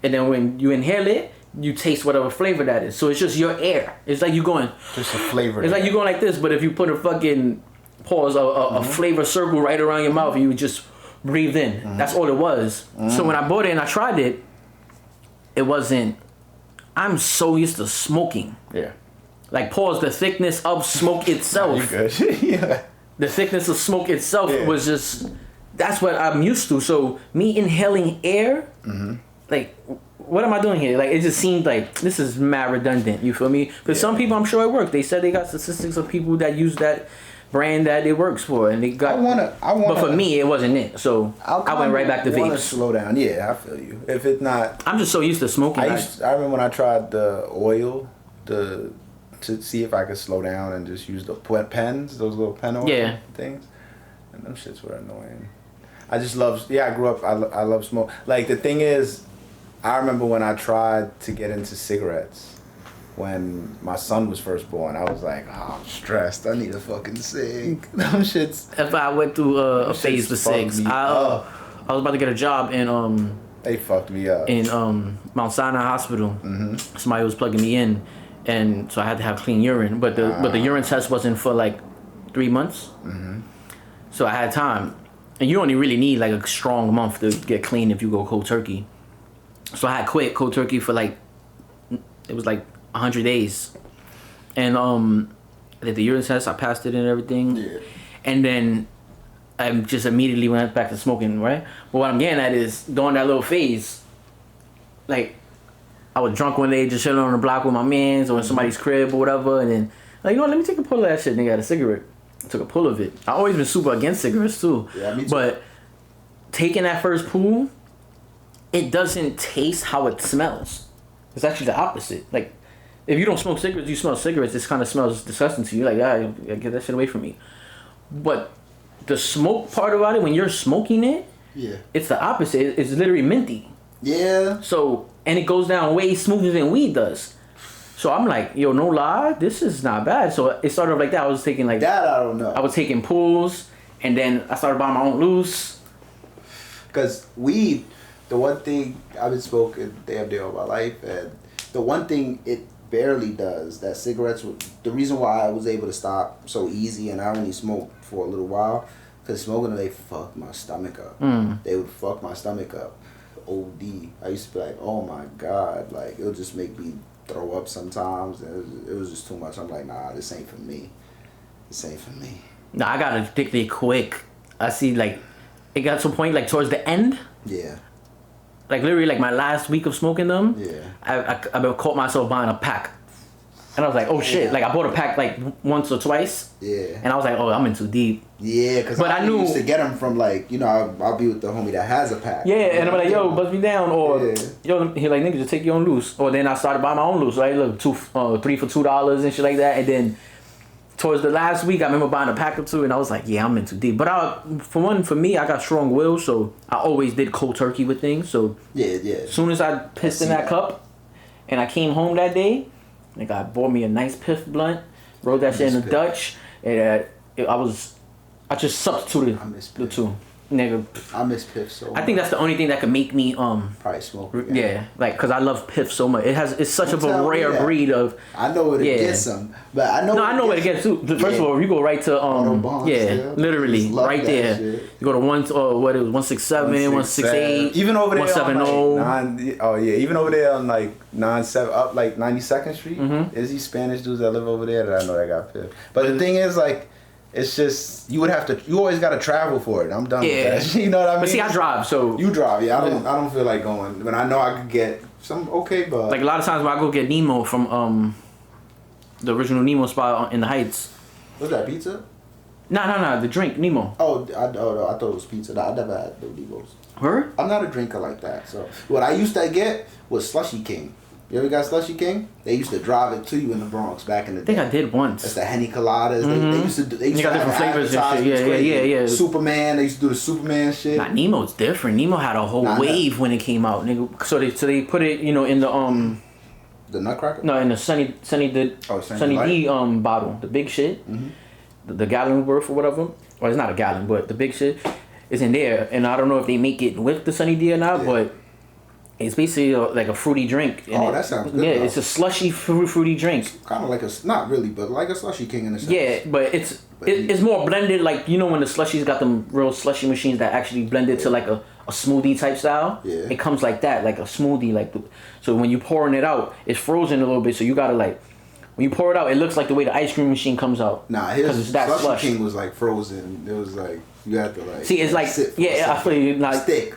and then when you inhale it, you taste whatever flavor that is. So it's just your air. It's like you going. Just a flavor. It's like you going like this, but if you put a fucking a flavor circle right around your mouth, and you just breathe in. That's all it was. So when I bought it and I tried it, it wasn't. I'm so used to smoking. Yeah. Like, pause, the thickness of smoke itself. You good. Yeah. The thickness of smoke itself was just. That's what I'm used to. So me inhaling air, like, what am I doing here? Like, it just seemed like this is mad redundant. You feel me? Because some people, I'm sure it worked. They said they got statistics of people that use that brand that it works for, and they got. I want. But for me, it wasn't it. So I went right back to vapes. I want to slow down. Yeah, I feel you. If it's not, I'm just so used to smoking. I remember when I tried the oil, to see if I could slow down and just use the pens, those little pen things, and them shits were annoying. I just love. Yeah, I grew up. I love smoke. Like the thing is, I remember when I tried to get into cigarettes. When my son was first born, I was like, oh, I'm stressed. I need a fucking cig. Them shits. That's why I went through a phase with cigs. I was about to get a job in they fucked me up in Mount Sinai Hospital. Mm-hmm. Somebody was plugging me in, and so I had to have clean urine. But the urine test wasn't for like 3 months. Mm-hmm. So I had time, and you only really need like a strong month to get clean if you go cold turkey. So I had quit cold turkey for like, it was like 100 days, and I did the urine test. I passed it and everything, and then I just immediately went back to smoking. Right, but what I'm getting at is during that little phase, like I was drunk one day, just chilling on the block with my mans or in somebody's crib or whatever, and then like, you know what, let me take a pull of that shit. And they got a cigarette. I took a pull of it. I always been super against cigarettes too. Yeah, me too. But taking that first pull, it doesn't taste how it smells. It's actually the opposite. Like, if you don't smoke cigarettes, you smell cigarettes, this kind of smells disgusting to you. Like, get that shit away from me. But the smoke part about it, when you're smoking it, it's the opposite. It's literally minty. Yeah. So, and it goes down way smoother than weed does. So I'm like, yo, no lie, this is not bad. So it started like that. I was taking like that. I don't know. I was taking pulls, and then I started buying my own loose. Cause weed, the one thing I've been smoking damn near all my life, and the one thing it barely does that cigarettes. The reason why I was able to stop so easy and I only smoked for a little while, cause smoking them, they fucked my stomach up. They would fuck my stomach up. OD. I used to be like, oh my god, like it'll just make me throw up sometimes. It was just too much. I'm like, nah, this ain't for me. This ain't for me. Nah, I got addicted quick. I see, like, it got to a point, like, towards the end. Yeah. Like, literally, like, my last week of smoking them. Yeah. I caught myself buying a pack. And I was like, oh shit. Like, I bought a pack, like, once or twice. Yeah. And I was like, oh, I'm in too deep. Yeah, because I knew used to get them from, like, you know, I'll be with the homie that has a pack. Yeah, and I'm like, yo, buzz me down. Or, yo, he like, nigga, just take your own loose. Or then I started buying my own loose, right? Look, 3 for $2 and shit like that. And then towards the last week, I remember buying a pack or two, and I was like, yeah, I'm in too deep. But for me, I got strong will, so I always did cold turkey with things. So yeah. As soon as I pissed in that cup, and I came home that day, nigga, I bought me a nice piff blunt, rolled that shit in a Dutch, and I just substituted the two. Nigga, I miss piff so much. I think that's the only thing that could make me probably smoke again. Yeah, like, cause I love piff so much. It's such a rare breed of. I know where to get some, but I know where to get to. First of all, you go right to literally right there. Shit. You go to 167, 168, even over there 170. Even over there on like 97 up like 92nd Street. Mm-hmm. Is these Spanish dudes that live over there that I know that got piff? But the thing is, like, it's just you always gotta travel for it. I'm done with that. You know what I mean? But see, I drive, so you drive. Yeah, I don't feel like going when I know I could get some but like a lot of times when I go get Nemo from the original Nemo spot in the Heights. What's that, pizza? No, the drink Nemo. Oh, I thought it was pizza. I never had the Nemos. Her? I'm not a drinker like that. So what I used to get was Slushy King. You ever got Slushy King? They used to drive it to you in the Bronx back in the day. I think I did once. That's the Henny Coladas. Mm-hmm. They used to got different flavors and shit. Yeah. Superman. They used to do the Superman shit. Nah, Nemo's different. Nemo had a whole wave when it came out, nigga. So they put it, in the Nutcracker. No, in the Sunny D bottle, the big shit, the gallon worth or whatever. Well, it's not a gallon, but the big shit is in there. And I don't know if they make it with the Sunny D or not, but. It's basically like a fruity drink. That sounds good. Yeah, though. It's a slushy fruity drink. Kind of like not really, but like a Slushy King in a sense. Yeah, but it's more blended. Like, when the slushies got them real slushy machines that actually blend it to like a smoothie type style. Yeah. It comes like that, like a smoothie. So when you pouring it out, it's frozen a little bit. So you gotta when you pour it out, it looks like the way the ice cream machine comes out. Nah, his Slushy King was like frozen. It was like you had to see. It's like I feel you like stick.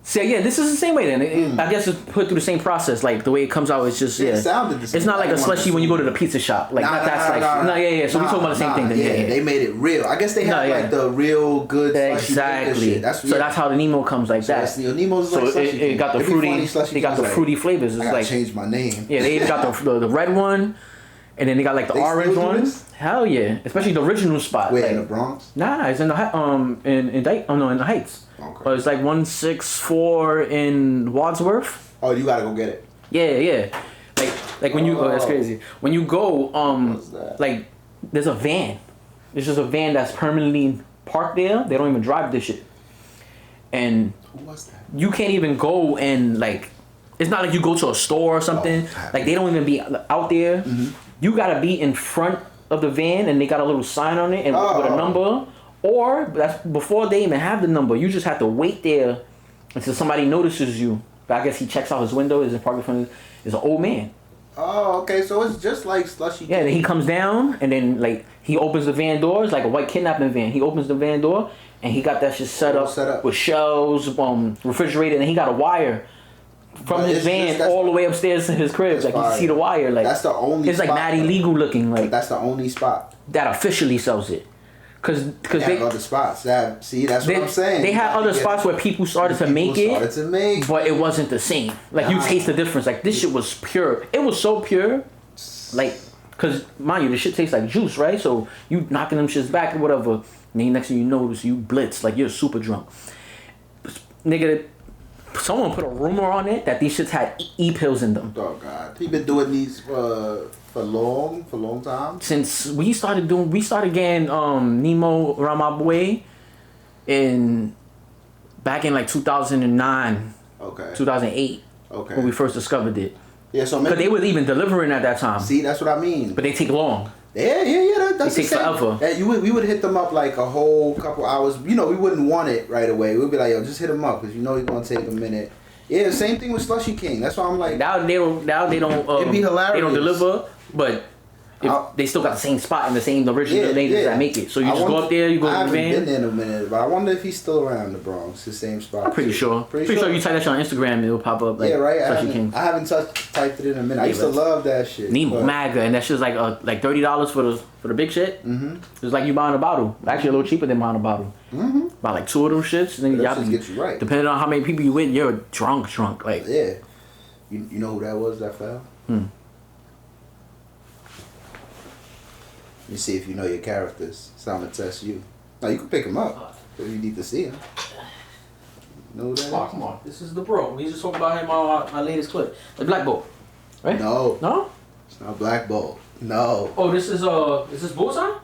So yeah, this is the same way then. I guess it's put through the same process. Like the way it comes out, it's just It sounded the same. It's not like a slushy when you go to the pizza shop. Like So we talking about the same thing. Then. Yeah, they made it real. I guess they have like the real good exactly. Shit. So that's how the Nemo comes like that. Nemo's like slushy. It got the fruity. They got the fruity flavors. It's I gotta change my name. Yeah, they got the red one. And then they got like the They orange still do ones. this? Hell yeah, especially the original spot. Where, like, in the Bronx? Nah, it's in the in the Heights. Okay. But it's like 164 in Wadsworth. Oh, you gotta go get it. Yeah. Like when you that's Oh. crazy. When you go What's that? like there's a van. There's just a van that's permanently parked there. They don't even drive this shit. And Who was that? you can't even go and like it's not like you go to a store or something. Oh, like they don't even be out there. Mm-hmm. You gotta be in front of the van and they got a little sign on it and with a number. Or that's before they even have the number. You just have to wait there until somebody notices you. But I guess he checks out his window. Is in park in front of is an old man. Oh, okay. So it's just like Slushy. Yeah, then he comes down and then like he opens the van doors like a white kidnapping van. He opens the van door and he got that shit set up with shelves, refrigerated, and he got a wire from But his it's van just- all the way upstairs to his crib. Like you can see the wire. Like That's the only it's like spot, not though. illegal looking. Like That's the only spot. that officially sells it. Cause They they have other spots. That's what I'm saying. They had other spots where people started to make it, but it wasn't the same. Like you taste the difference. Like this shit was pure. It was so pure. Like, cause mind you, the shit tastes like juice, right? So you knocking them shits back or whatever. And then next thing you notice, you blitz like you're super drunk. Nigga, someone put a rumor on it that these shits had e-pills in them. Oh God, he been doing these for long time. Since we started getting Nemo around my boy back in like 2009, Okay. 2008. Okay. When we first discovered it. Yeah, so Because maybe they was even delivering at that time. see, that's what I mean. But they take long. Yeah. That's It takes the same. forever. We would hit them up like a whole couple hours. You know, we wouldn't want it right away. We'd be like, yo, just hit them up because you know it's gonna take a minute. Yeah, same thing with Slushy King. That's why I'm like, Now they don't. It'd be hilarious. They don't deliver, but they still got the same spot and the same original natives that make it. So you just go up there, you go I to the haven't van. been there in a minute, but I wonder if he's still around the Bronx, the same spot. I'm pretty sure. Pretty sure you type that shit on Instagram, it'll pop up. Like, yeah, right. Slushy King. I haven't typed it in a minute. I used to love that shit. Nemo but- Maga, and that shit's like $30 for the big shit. Mm-hmm. It's like you buying a bottle. Actually, a little cheaper than buying a bottle. Mm-hmm. Buy like 2 of them shits, and then That y'all shit get you right. Depending on how many people you with, you're drunk. Like Yeah. You know who that was that fell? You see if you know your characters. So I'm gonna test you. No, you can pick him up if you need to see him. Know who that is? come on. This is the bro. We just talked about him on my latest clip. The Black Bolt. Right? No, No? it's not Black Bolt. No. Oh, this is this Bullseye?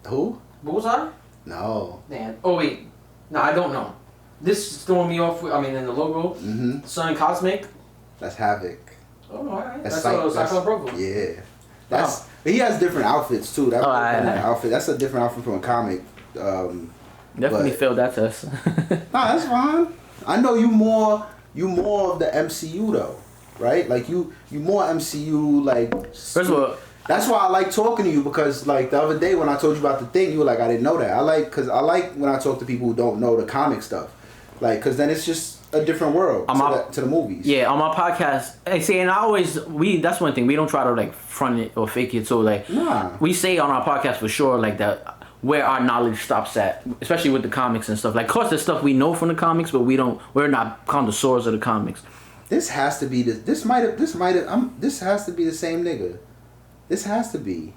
Who? Bullseye? No. Man. Oh wait. No, I don't know. This is throwing me off in the logo. Mm-hmm. Sun Cosmic. That's Havoc. Oh, alright. That's Cyclone Brooklyn. Yeah. That's he has different outfits too. That was a different yeah. outfit. That's a different outfit from a comic. Definitely But- failed that test. Nah, that's fine. I know you more of the MCU though, right? Like you more MCU like. First of all, That's why I like talking to you because like the other day when I told you about the thing, you were like, I didn't know that. I like when I talk to people who don't know the comic stuff, like because then it's just a different world to the movies. yeah, on my podcast, I say, and that's one thing, we don't try to like front it or fake it. So like, Nah. we say on our podcast for sure like that where our knowledge stops at, especially with the comics and stuff. Like, of course, there's stuff we know from the comics, but we're not connoisseurs of the comics. This has to be this has to be the same nigga. This has to be.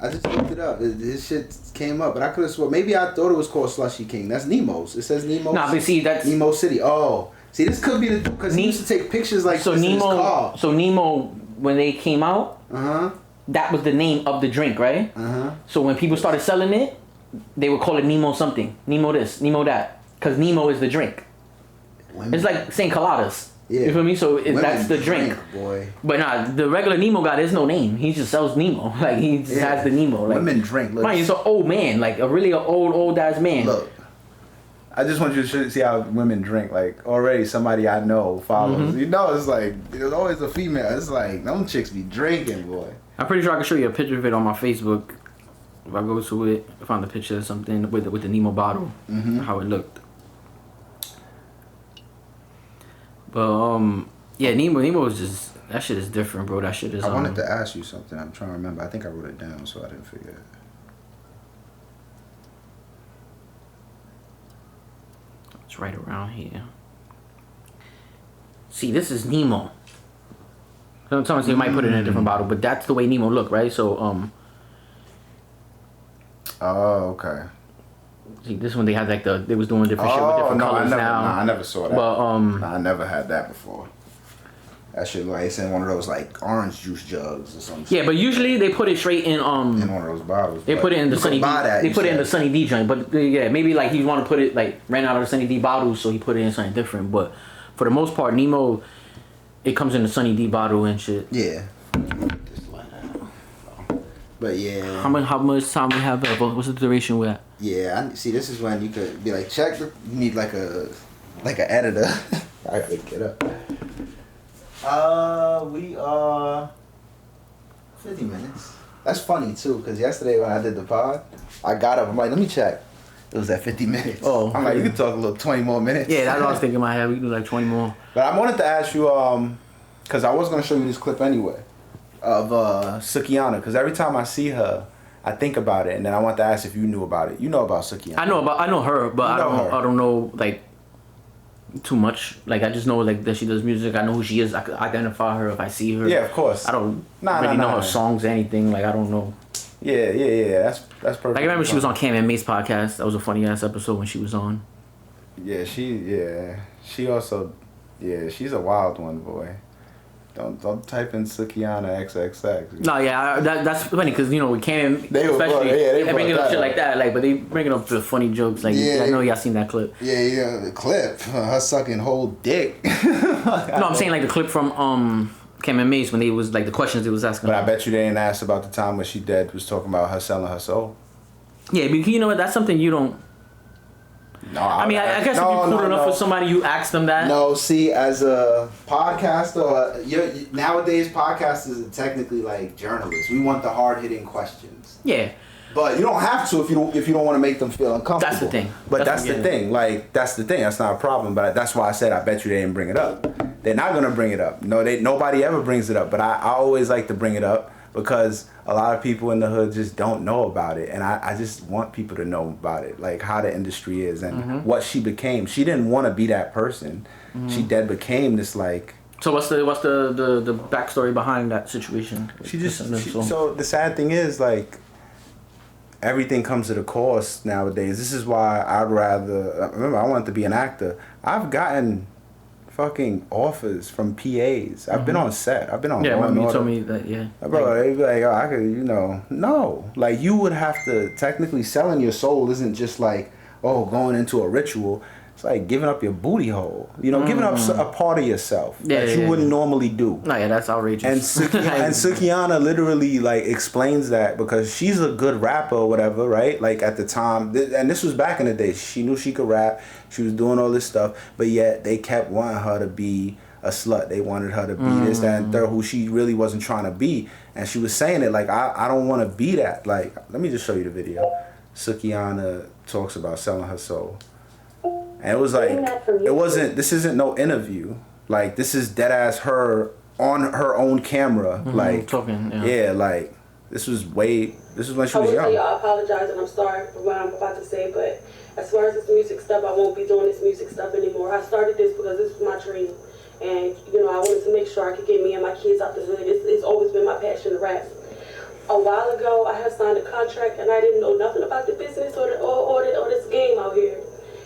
I just looked it up. This shit came up, but I could have sworn. Maybe I thought it was called Slushy King. That's Nemo's. It says Nemo's. Nah, but see, that's Nemo City. Oh, see, this could be because he used to take pictures like so this in his car. So Nemo, when they came out, that was the name of the drink, right? So when people started selling it, they would call it Nemo something, Nemo this, Nemo that, because Nemo is the drink. Women. It's like saying coladas. Yeah. You feel me? So Women that's the drink. boy. But nah, the regular Nemo guy, there's no name. He just sells Nemo. Like he just has the Nemo. Like, Women drink. Look. mind you, he's an old man, like a really old ass man. Look. I just want you to see how women drink. Like already, somebody I know follows. You know, it's like there's always a female. It's like them chicks be drinking, boy. I'm pretty sure I can show you a picture of it on my Facebook. If I go to it, find a picture of something with the Nemo bottle, how it looked. But yeah, Nemo is just, that shit is different, bro. That shit is. I wanted to ask you something. I'm trying to remember. I think I wrote it down, so I didn't forget. It's right around here. See, this is Nemo. Sometimes they might put it in a different bottle, but that's the way Nemo looked, right? So Oh, okay. See, this one they had like they was doing different shit with different colors now. I never saw that. But I never had that before. That shit like it's in one of those like orange juice jugs or something. Yeah, but usually they put it straight in one of those bottles. They put it in the Sunny D. They put it in the Sunny D joint, but yeah, maybe like he want to put it like ran out of the Sunny D bottles, so he put it in something different. But for the most part, Nemo, it comes in the Sunny D bottle and shit. Yeah. But yeah. How much time we have left? What's the duration we're at? Yeah, see, this is when you could be like, check. You need like an editor. I gotta get up. We are 50 minutes. That's funny too, because yesterday when I did the pod, I got up. I'm like, let me check. It was at 50 minutes. Oh, I'm like, you can talk a little 20 more minutes. Yeah, that's what I was thinking in my head. We can do like 20 more. But I wanted to ask you, because I was gonna show you this clip anyway, of Sukihana, because every time I see her, I think about it, and then I want to ask if you knew about it. You know about Sukihana. I know her, but I don't know like too much. Like I just know like that she does music. I know who she is. I could identify her if I see her. Yeah, of course. I don't really know her songs or anything. Like I don't know. Yeah. That's perfect. Like I remember she was on Cam and May's podcast. That was a funny ass episode when she was on. Yeah, she also, she's a wild one, boy. Don't type in Sukihana XXX. No, yeah, that's funny because you know we can't. They bringing up shit like that, like, but they bringing up the funny jokes. Like, I know y'all seen that clip. Yeah, the clip, her sucking whole dick. No, I'm saying like the clip from Cam and Mace when they was like the questions they was asking. But I bet you they didn't ask about the time when she dead was talking about her selling her soul. Yeah, because you know what? That's something you don't. No, I guess if you're cool enough with somebody, you ask them that. No, see, as a podcaster, nowadays podcasters are technically like journalists. We want the hard hitting questions. Yeah. But you don't have to if you don't want to make them feel uncomfortable. That's the thing. But that's the thing. Like that's the thing. That's not a problem. But that's why I said I bet you they didn't bring it up. They're not gonna bring it up. No, nobody ever brings it up. But I always like to bring it up because a lot of people in the hood just don't know about it, and I just want people to know about it, like how the industry is and what she became. She didn't want to be that person. She became this like. So what's the backstory behind that situation? So the sad thing is like. Everything comes at a cost nowadays. This is why I'd rather. Remember, I wanted to be an actor. I've gotten fucking offers from PAs. I've been on set. I've been on. Yeah, remember you told me that. Yeah, bro, they'd be like, oh, I could, no. Like you would have to technically selling your soul isn't just like going into a ritual. It's like giving up your booty hole. Giving up a part of yourself that you wouldn't normally do. No, yeah, that's outrageous. And Sukihana literally like explains that because she's a good rapper or whatever, right? Like at the time, and this was back in the day. She knew she could rap. She was doing all this stuff, but yet they kept wanting her to be a slut. They wanted her to be this, that, and third, who she really wasn't trying to be. And she was saying it like, I don't want to be that. Like, let me just show you the video. Sukihana talks about selling her soul. And it was like, this isn't no interview. Like, this is dead ass her on her own camera. Like, talking, like, this was when she was young. I apologize and I'm sorry for what I'm about to say, but as far as this music stuff, I won't be doing this music stuff anymore. I started this because this was my dream. And, I wanted to make sure I could get me and my kids out the hood. It's always been my passion to rap. A while ago, I had signed a contract and I didn't know nothing about the business or this game out here.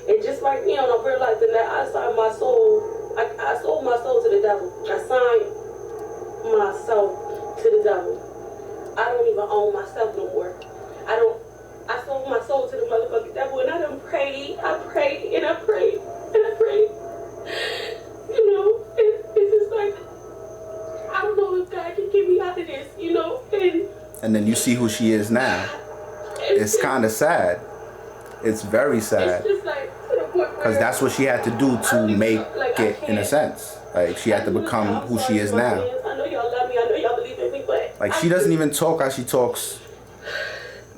And just like me, I'm realizing that I signed my soul. I sold my soul to the devil. I signed myself to the devil. I don't even own myself no more. I sold my soul to the motherfucking devil, and I done prayed. I prayed and I prayed and I prayed. It's just like I don't know if God can get me out of this, And then you see who she is now. It's kind of sad. It's very sad. Because that's what she had to do to make it, in a sense. Like, she had to become who she is now. I know y'all love me. I know y'all believe in me, but... Like, she doesn't even talk how she talks.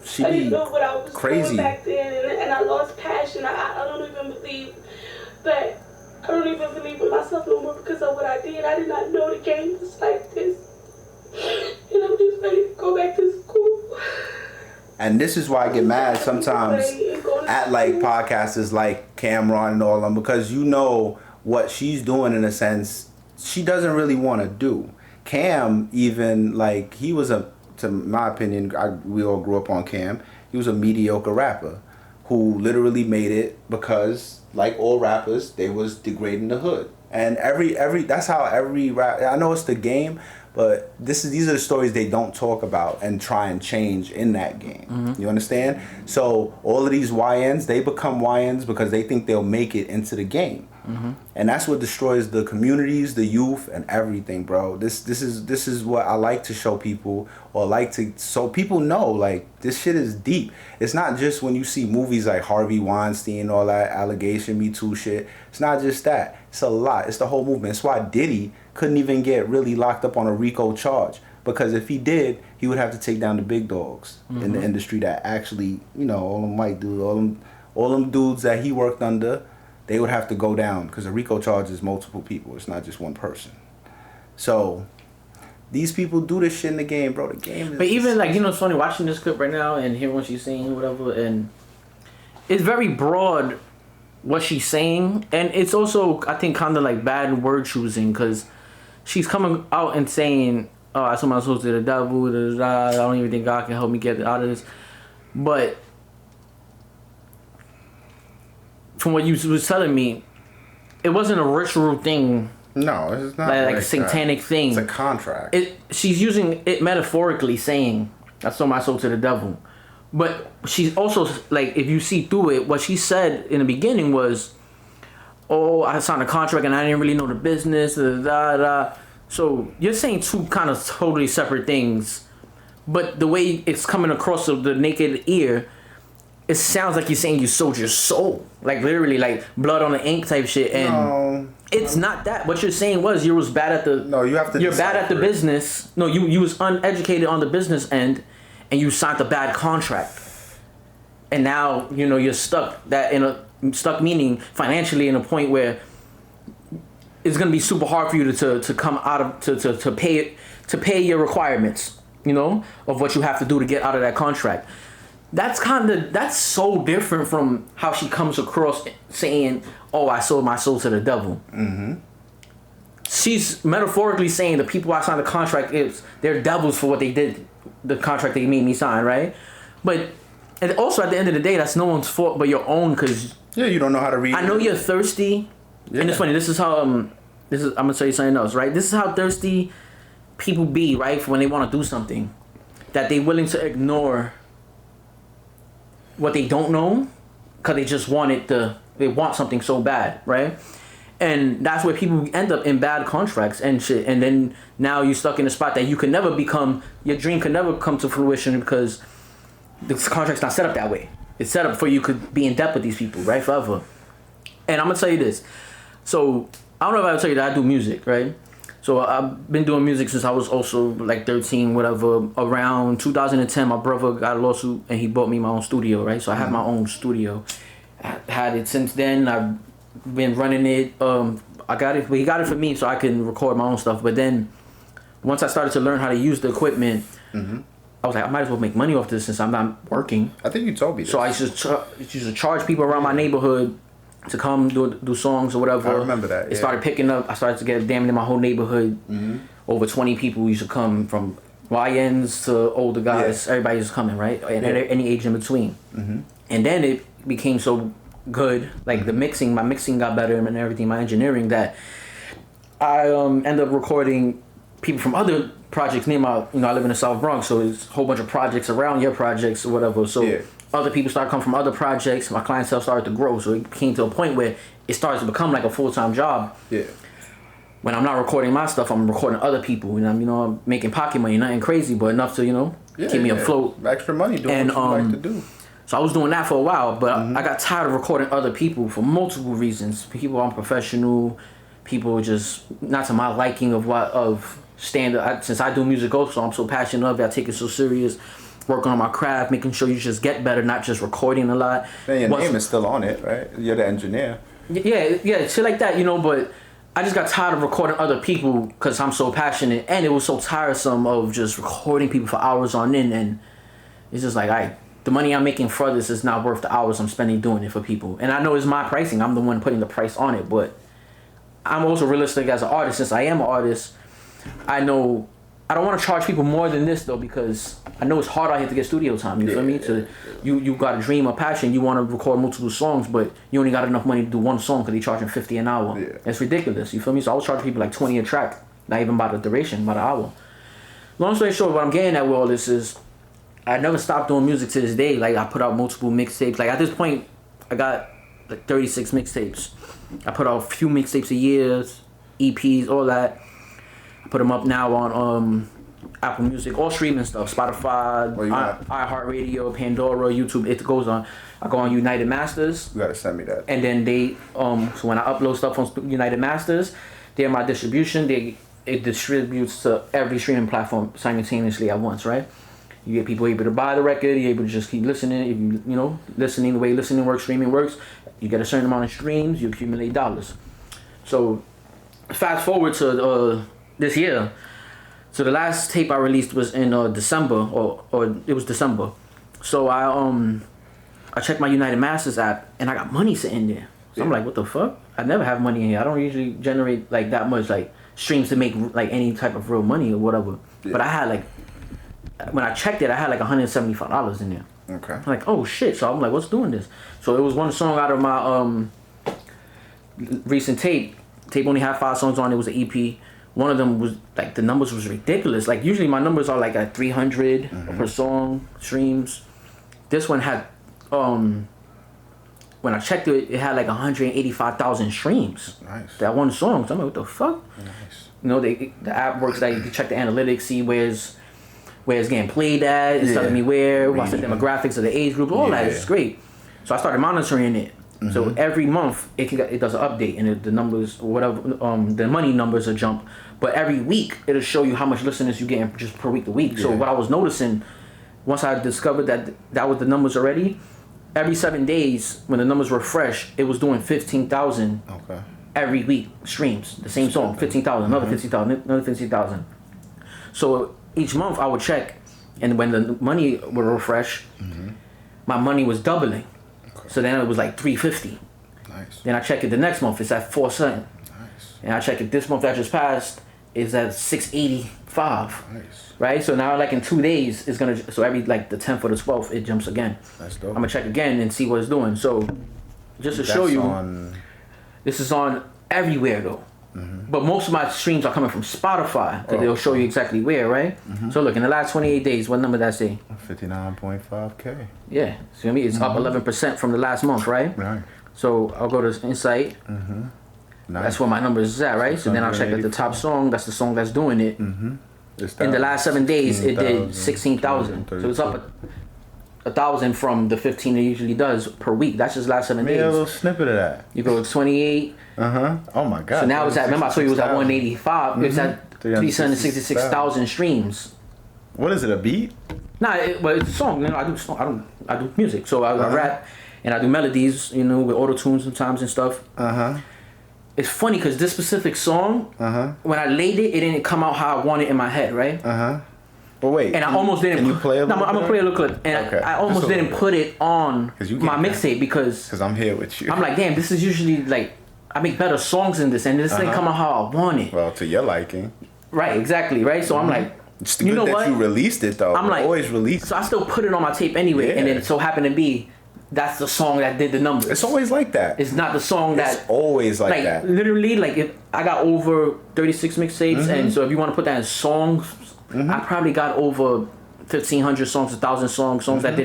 She be crazy. Back then, and I lost passion. I don't even believe that... I don't even believe in myself no more because of what I did. I did not know the game was like this. And I'm just ready to go back to school. And this is why I get mad sometimes at like podcasters like Cameron and all of them, because what she's doing in a sense she doesn't really want to do. Cam, even like he was to my opinion, we all grew up on Cam. He was a mediocre rapper who literally made it because, like all rappers, they was degrading the hood. And every that's how every rap. I know it's the game, but these are the stories they don't talk about and try and change in that game. Mm-hmm. You understand? So all of these YNs, they become YNs because they think they'll make it into the game. Mm-hmm. And that's what destroys the communities, the youth, and everything, bro. This is what I like to show people, or like to, so people know, like, this shit is deep. It's not just when you see movies like Harvey Weinstein, all that allegation, Me Too shit. It's not just that. It's a lot. It's the whole movement. It's why Diddy couldn't even get really locked up on a RICO charge, because if he did, he would have to take down the big dogs in the industry that actually, you know, all them white dudes, all them dudes that he worked under. They would have to go down because a RICO charge is multiple people. It's not just one person. So these people do this shit in the game, bro. The game is... But even, like, you know, it's funny watching this clip right now and hearing what she's saying, whatever, and it's very broad what she's saying. And it's also, I think, kind of like bad word choosing, because she's coming out and saying, oh, I sold my soul to the devil, I don't even think God can help me get out of this. But from what you was telling me, it wasn't a ritual thing. No, it's not like a satanic thing. It's a contract. She's using it metaphorically, saying, I sold my soul to the devil. But she's also, like, if you see through it, what she said in the beginning was, oh, I signed a contract and I didn't really know the business, So you're saying two kind of totally separate things, but the way it's coming across of the naked ear, it sounds like you're saying you sold your soul, like literally, like blood on the ink type shit. And no, it's not that. What you're saying was you was bad at the. No, you have to. You're bad at the business. No, you was uneducated on the business end, and you signed a bad contract. And now you know you're stuck. Stuck meaning financially in a point where it's gonna be super hard for you to come out of to pay your requirements. You know, of what you have to do to get out of that contract. That's so different from how she comes across saying, oh, I sold my soul to the devil. Mm-hmm. She's metaphorically saying the people I signed the contract they're devils for what they did, the contract they made me sign, right? But and also at the end of the day, that's no one's fault but your own, because you don't know how to read. I know you're thirsty, and it's funny. This is how I'm gonna tell you something else, right? This is how thirsty people be, right? For when they want to do something, that they willing to ignore what they don't know because they just they want something so bad, right? And that's where people end up in bad contracts and shit. And then now you're stuck in a spot that you can never become, your dream can never come to fruition because the contract's not set up that way. It's set up for you could be in debt with these people, right? Forever. And I'm gonna tell you this. So I don't know if I would tell you that I do music, right? So I've been doing music since I was also like 13, whatever. Around 2010, my brother got a lawsuit and he bought me my own studio, right? So I have my own studio. I had it since then. I've been running it. I got it. He got it for me so I can record my own stuff. But then once I started to learn how to use the equipment, I was like, I might as well make money off this since I'm not working. I think you told me this. So I used to charge people around my neighborhood to come do songs or whatever. I remember that. It started picking up. I started to get damn near my whole neighborhood. Over 20 people used to come, from YNs to older guys. Everybody was coming, right? And any age in between. And then it became so good, like my mixing got better and everything, my engineering, that I ended up recording people from other projects near my, I live in the South Bronx, so there's a whole bunch of projects around your projects or whatever. So other people started coming from other projects. My clientele started to grow, so it came to a point where it started to become like a full-time job. When I'm not recording my stuff, I'm recording other people, and I'm making pocket money, nothing crazy, but enough to keep me afloat. Extra money doing what you like to do. So I was doing that for a while, but I got tired of recording other people for multiple reasons. People unprofessional, people just not to my liking of standard. Since I do music also, I'm so passionate of it. I take it so serious. Working on my craft, making sure you just get better, not just recording a lot. Man, your name is still on it, right? You're the engineer. Yeah, shit like that, but I just got tired of recording other people because I'm so passionate, and it was so tiresome of just recording people for hours on end, and it's just like, the money I'm making for this is not worth the hours I'm spending doing it for people. And I know it's my pricing. I'm the one putting the price on it, but I'm also realistic as an artist. Since I am an artist, I know I don't want to charge people more than this though, because I know it's hard out here to get studio time. You feel me? So you got a dream, a passion. You want to record multiple songs, but you only got enough money to do one song because they're charging $50 an hour. Yeah. It's ridiculous. You feel me? So I was charging people like $20 a track, not even by the duration, by the hour. Long story short, what I'm getting at with all this is, I never stopped doing music to this day. Like I put out multiple mixtapes. Like at this point, I got like 36 mixtapes. I put out a few mixtapes a year, EPs, all that. I put them up now on Apple Music, all streaming stuff, Spotify, iHeartRadio, Pandora, YouTube. It goes on. I go on United Masters. You gotta send me that. And then they so when I upload stuff on United Masters, they're my distribution. It distributes to every streaming platform simultaneously at once, right? You get people able to buy the record. You're able to just keep listening. If you know, listening the way listening works, streaming works. You get a certain amount of streams. You accumulate dollars. So fast forward to this year. So the last tape I released was in December, or it was December. So I checked my United Masters app and I got money sitting there. So I'm like, what the fuck? I never have money in here. I don't usually generate like that much like streams to make like any type of real money or whatever. Yeah. But I had like, when I checked it, I had like $175 in there. Okay. I'm like, oh shit. So I'm like, what's doing this? So it was one song out of my recent tape. Tape only had 5 songs on it. It was an EP. One of them was like, the numbers was ridiculous. Like usually my numbers are like at 300 per song streams. This one had when I checked it, it had like 185,000 streams. Nice. That one song. So I'm like, what the fuck? Nice. You know, the app works that you can check the analytics, see where it's getting played at. It's telling me what's the demographics of the age group, all that. It's great. So I started monitoring it. So every month it does an update, and the numbers, whatever, the money numbers will jump. But every week it'll show you how much listeners you getting just per week to week. So what I was noticing, once I discovered that was the numbers already, every 7 days when the numbers were fresh, it was doing 15,000 every week streams. The same song, 15,000, another 15,000, another 15,000. So each month I would check, and when the money would refresh, my money was doubling. So then it was like 350. Nice. Then I check it the next month, it's at 400. Nice. And I check it this month that just passed, it's at 685. Nice. Right? So now like in 2 days, it's gonna, so every like the 10th or the 12th, it jumps again. That's dope. I'm gonna check again and see what it's doing. So just to show you, this is on everywhere though. But most of my streams are coming from Spotify, because they'll show you exactly where, right? So look, in the last 28 days, what number did I say? 59.5K. Yeah, see what I mean? It's up 11% from the last month, right? Right. So I'll go to Insight. Nice. That's where my numbers is at, right? So then I'll check at the top song. That's the song that's doing it. In the last 7 days, it did 16,000. So it's up 1,000 from the 15 it usually does per week. That's just last 7 days. A little snippet of that. You go to 28. Oh my God. So now it's at, remember I told you it was at 185. It's at 366,000 streams. What is it, a beat? Nah, but it's a song. You know, I do music. So I rap and I do melodies, you know, with auto-tune sometimes and stuff. It's funny because this specific song, when I laid it, it didn't come out how I wanted in my head, right? Well, wait. And I almost didn't. Can you play a little I'm gonna play a little clip. And I almost didn't put it on my mixtape because I'm here with you. I'm like, damn, this is usually like, I make better songs than this, and this didn't come out how I want it. Well, to your liking. Right, exactly, right? So I'm like, it's good that you released it though. I'm like, always release. So I still put it on my tape anyway, and then it so happened to be that's the song that did the numbers. It's always like that. It's not the song that. It's always like that. Literally, like if I got over 36 mixtapes, and so if you want to put that in songs, I probably got over 1,500 songs, 1,000 songs that I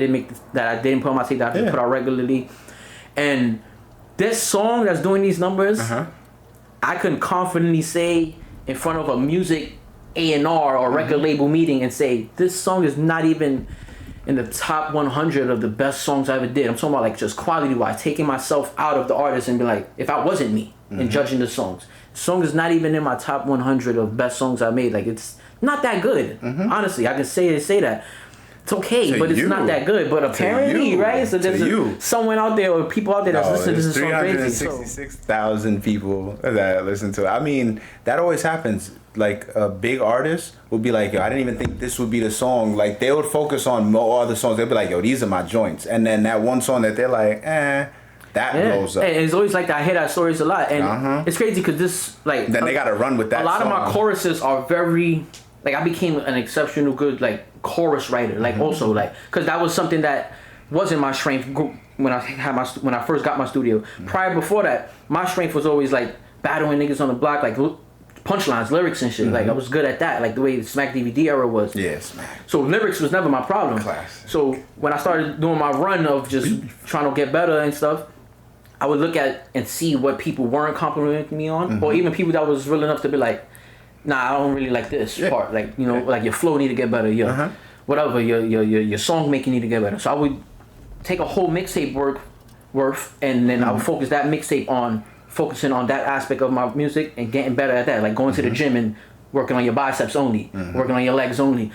didn't put on my tape that I put out regularly, and this song that's doing these numbers, I can confidently say in front of a music A&R or record label meeting and say this song is not even in the top 100 of the best songs I ever did. I'm talking about like just quality wise, taking myself out of the artist and be like, if I wasn't me and judging the songs, the song is not even in my top 100 of best songs I made. Like it's not that good. Honestly, I can say that. It's okay, but it's not that good. But apparently, right? So there's someone out there or people out there that's listening to this song crazy. 366,000 people that listen to it. I mean, that always happens. Like a big artist would be like, yo, I didn't even think this would be the song. Like they would focus on more other songs. They'd be like, yo, these are my joints. And then that one song that they're like, that blows up. And it's always like that. I hear that stories a lot, and it's crazy because this like then they gotta run with that. A lot song. of my choruses are very like I became an exceptional good like chorus writer. Like also like because that was something that wasn't my strength when I first got my studio. Prior before that, my strength was always like battling niggas on the block, like punchlines, lyrics and shit. Like I was good at that, like the way the Smack DVD era was. Yeah, Smack. So lyrics was never my problem. Classic. So when I started doing my run of just trying to get better and stuff, I would look at and see what people weren't complimenting me on, or even people that was real enough to be like, nah, I don't really like this part. Like like your flow need to get better. Your whatever, your song making need to get better. So I would take a whole mixtape worth, and then I would focus that mixtape on focusing on that aspect of my music and getting better at that, like going to the gym and working on your biceps only, working on your legs only.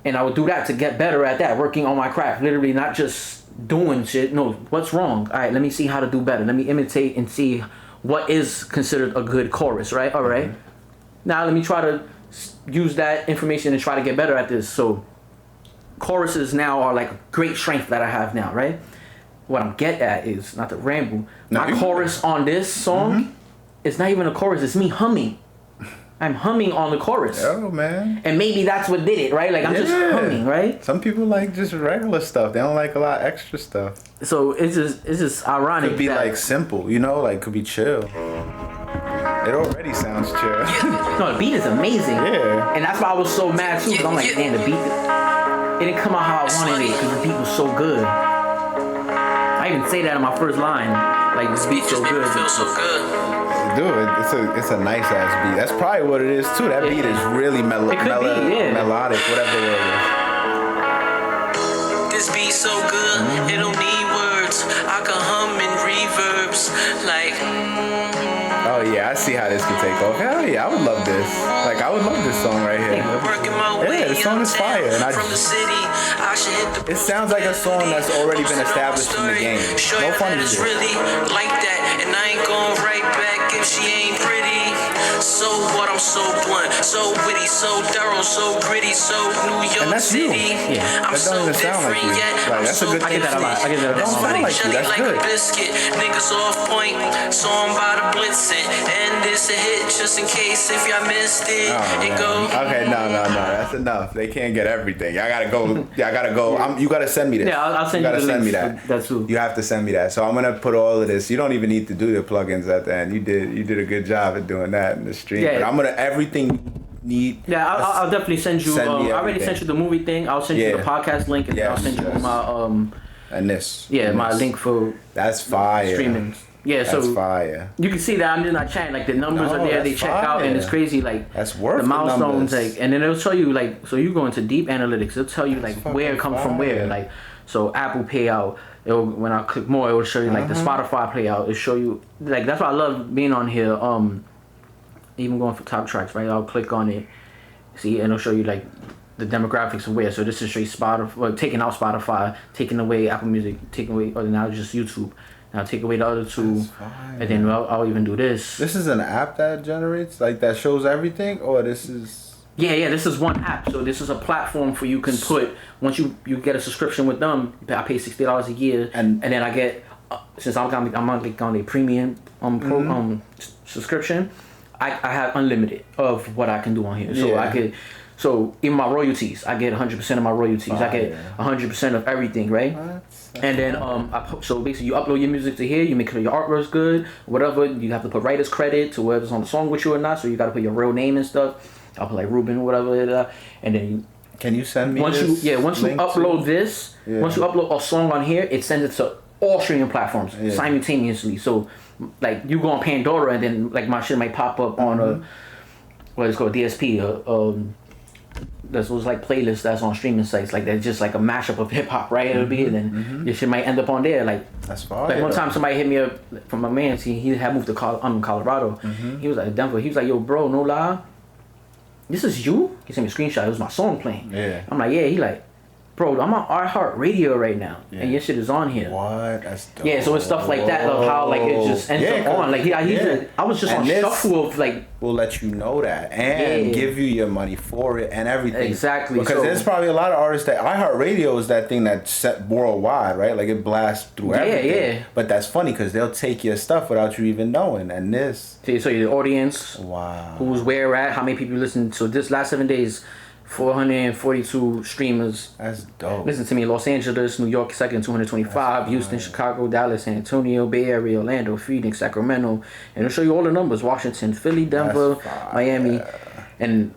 And I would do that to get better at that, working on my craft, literally not just doing shit. No, what's wrong? All right, let me see how to do better. Let me imitate and see what is considered a good chorus, right? All right. Now let me try to use that information and try to get better at this. So choruses now are like a great strength that I have now, right? What I'm getting at is, not to ramble, my chorus on this song, it's not even a chorus, it's me humming. I'm humming on the chorus. Oh, man. And maybe that's what did it, right? Like, I'm just humming, right? Some people like just regular stuff. They don't like a lot of extra stuff. So it's just ironic. Could be like simple, like could be chill. It already sounds chill. No, the beat is amazing. Yeah. And that's why I was so mad too, because I'm like, man, the beat, it didn't come out how I wanted it, because the beat was so good. I even say that in my first line, like this beat's so good. Dude, it's a nice ass beat. That's probably what it is too. That beat is really melodic, whatever the word is. This beat so good, it don't need words. I can hum in reverbs, like. Oh yeah, I see how this could take off. Hell yeah, I would love this. Like I would love this song right here. Yeah, the song is fire, and it sounds like a song that's already been established in the game. No funny shit. Really like that, and I ain't going right back if she ain't pretty. So what? I'm so blunt, so witty, so thorough, so gritty, so New York And that's you. City. Yeah. I'm That don't even sound like you. Like that's a good I get that a lot. I get that a Don't sound lot. like you. That's good. Biscuit, niggas off point, so I'm about to blitz it. And this a hit just in case if y'all missed it. Oh, It man. go. Okay, no, that's enough. They can't get everything. Y'all gotta go. You gotta send me this. Yeah, I'll send you gotta the send me links. that. That's true. You have to send me that. So I'm gonna put all of this. You don't even need to do the plugins at the end. You did a good job at doing that in the stream. Yeah. But I'm gonna everything you need. Yeah, I'll definitely send you. Send me I already everything. sent you the movie thing. I'll send you the podcast link, and then I'll send you my And this. my link for That's fire. streaming. Yeah, That's so fire. you can see that I'm just not chatting. Like the numbers are there, they that's check out, and fire. it's crazy. Like That's worth the milestones, numbers. like, and then it'll tell you like, so you go into deep analytics. It'll tell you like where it comes from where. fire. Like so Apple payout. When I click more, it will show you like the Spotify payout. It'll show you like that's why I love being on here. Even going for top tracks, right? I'll click on it, see, and it'll show you like the demographics of where. So this is straight Spotify, well, taking out Spotify, taking away Apple Music, taking away, or now just YouTube. Now take away the other two, and then I'll even do this. This is an app that generates, like that shows everything, or this is. Yeah, this is one app. So this is a platform for you can put, once you get a subscription with them, I pay $60 a year, and then I get, since I'm on a premium subscription, I have unlimited of what I can do on here. So I could, so in my royalties, I get 100% of my royalties. I get 100% of everything, right? And then so basically you upload your music to here, you make sure your artwork's good, whatever. You have to put writer's credit to whoever's on the song with you or not. So you got to put your real name and stuff. I'll put like Ruben, whatever, and then Can you send me once this? you upload this, once you upload a song on here, it sends it to all streaming platforms simultaneously. So like you go on Pandora and then like my shit might pop up on a what is called DSP, that's those like playlists that's on streaming sites, like that's just like a mashup of hip hop, right? It'll be, and then your shit might end up on there. Like that's fine. Like one time somebody hit me up from my man. He had moved to Colorado. He was like Denver. He was like, yo, bro, no lie, this is you. He sent me a screenshot. It was my song playing. Yeah. I'm like, yeah. He like, bro, I'm on iHeartRadio right now, and your shit is on here. What? That's dope. Yeah, so it's stuff like that of how like it just ends up on. Like I was just and on shuffle of like. Will let you know that and give you your money for it and everything. Exactly. Because there's probably a lot of artists that iHeartRadio is that thing that's set worldwide, right? Like it blasts through everything. Yeah. But that's funny because they'll take your stuff without you even knowing. And this. So your audience. Wow. Who's where at? How many people listen? So this last 7 days. 442 streamers. That's dope. Listen to me. Los Angeles, New York, second, 225. Houston, Chicago, Dallas, San Antonio, Bay Area, Orlando, Phoenix, Sacramento. And it'll show you all the numbers. Washington, Philly, Denver, Miami. And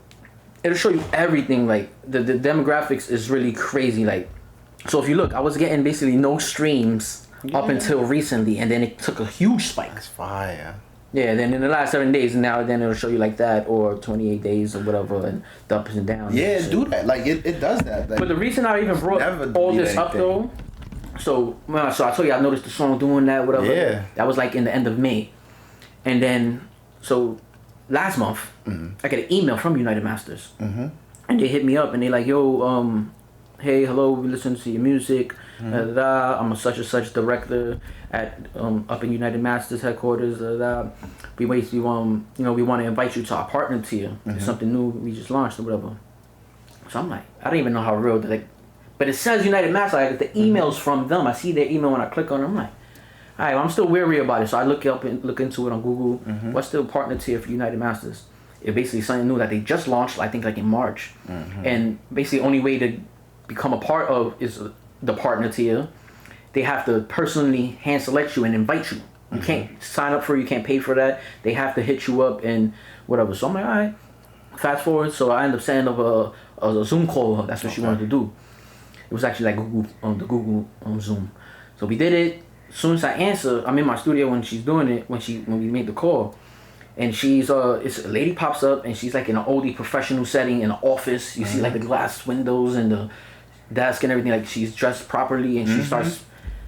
it'll show you everything. Like, the demographics is really crazy. Like, so if you look, I was getting basically no streams up until recently. And then it took a huge spike. That's fire. Yeah, then in the last 7 days, now then it'll show you like that, or 28 days or whatever, and the ups and downs. Yeah, do that. Like it does that. Like, but the reason I even brought all this up though, so I told you I noticed the song doing that, whatever. Yeah. That was like in the end of May, and then so last month I got an email from United Masters, and they hit me up and they like, yo, hey, hello, we listen to your music. I'm a such and such director at up in United Masters headquarters. We basically we want to invite you to our partner tier. It's something new we just launched or whatever. So I'm like, I don't even know how real that. But it says United Masters. I get the emails from them. I see their email when I click on it. I'm like, all right, well, I'm still weary about it. So I look into it on Google. What's the partner tier for United Masters? It's basically something new that they just launched. I think like in March, and basically the only way to become a part of is the partner tier. They have to personally hand select you and invite you. You can't sign up for it, you can't pay for that. They have to hit you up and whatever. So I'm like, all right. Fast forward, so I end up setting up a Zoom call. That's what she wanted to do. It was actually like the Google Zoom. So we did it. As soon as I answer, I'm in my studio when she's doing it, when we made the call. And she's it's a lady pops up and she's like in an oldie professional setting in an office. You see like the glass windows and the desk and everything, like she's dressed properly and she starts,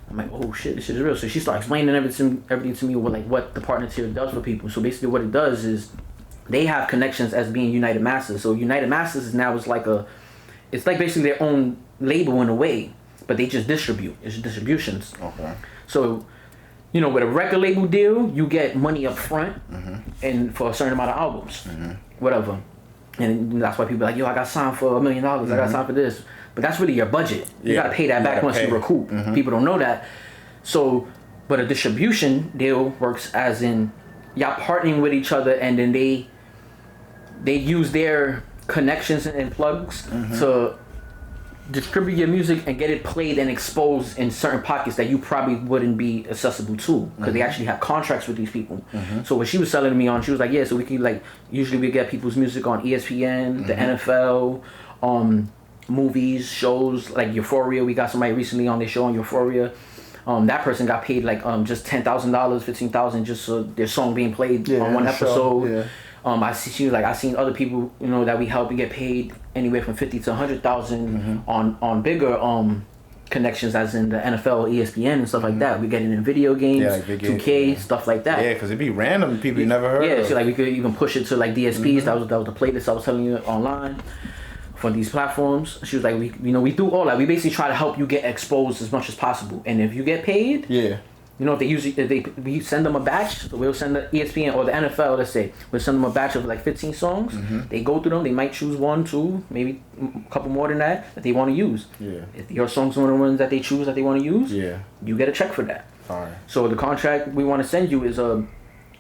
I'm like, oh shit, this shit is real. So she starts explaining everything to me with like what the partner tier does for people. So basically what it does is they have connections as being United Masters. So United Masters is now it's like basically their own label in a way, but they just distribute. It's distributions. Okay. So, with a record label deal, you get money up front and for a certain amount of albums, whatever. And that's why people are like, yo, I got signed for $1 million. I got signed for this. But that's really your budget. You gotta pay that back once you recoup. People don't know that. So, but a distribution deal works as in y'all partnering with each other, and then they use their connections and plugs to distribute your music and get it played and exposed in certain pockets that you probably wouldn't be accessible to, because they actually have contracts with these people. So what she was selling me on, she was like, yeah, so we can usually we get people's music on ESPN, the NFL, movies, shows like Euphoria. We got somebody recently on their show on Euphoria. That person got paid like just $10,000, $15,000 just so their song being played on one episode. She was like, I seen other people that we help and get paid anywhere from $50,000 to $100,000 on bigger connections, as in the NFL, ESPN, and stuff like that. We get it in video games, like 2K, stuff like that. Yeah, because it'd be random people you never heard. Yeah, so like we could even push it to like DSPs. That was the playlist I was telling you online for these platforms. She was like, we do all that. We basically try to help you get exposed as much as possible. And if you get paid, if we send them a batch, so we'll send the ESPN or the NFL, let's say, we'll send them a batch of like 15 songs. They go through them, they might choose 1, 2, maybe a couple more than that they want to use. If your song's one of the ones that they choose that they want to use, you get a check for that. Alright. So the contract we want to send you is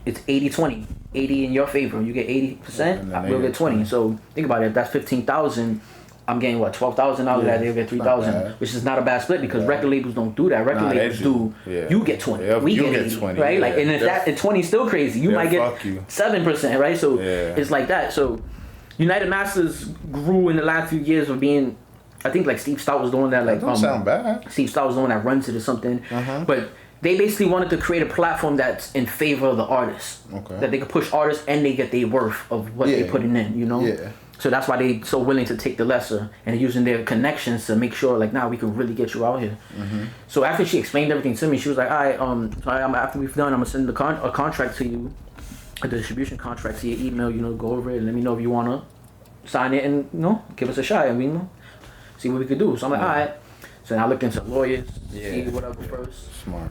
it's 80-20. 80 in your favor, you get 80%, we'll get 20. So think about it, if that's 15,000, I'm getting what, 12,000 out of that, they'll get 3,000, which is not a bad split, because record labels don't do that. Record labels do. You get 20, we get 80, 20, right? Like, and if 20 is still crazy, you might get 7%, right? So it's like that. So United Masters grew in the last few years of being, I think like Steve Stout was the one that like don't sound bad. Steve Stout was the one that runs it or something, but they basically wanted to create a platform that's in favor of the artists. That they could push artists and they get their worth of what they're putting in, So that's why they so willing to take the lesser and using their connections to make sure like, we can really get you out here. So after she explained everything to me, she was like, all right, after we've done, I'm gonna send a contract to you, a distribution contract to your email, go over it and let me know if you wanna sign it and give us a shot. And see what we could do. So I'm like, all right. So then I looked into lawyers, see whatever first. Smart.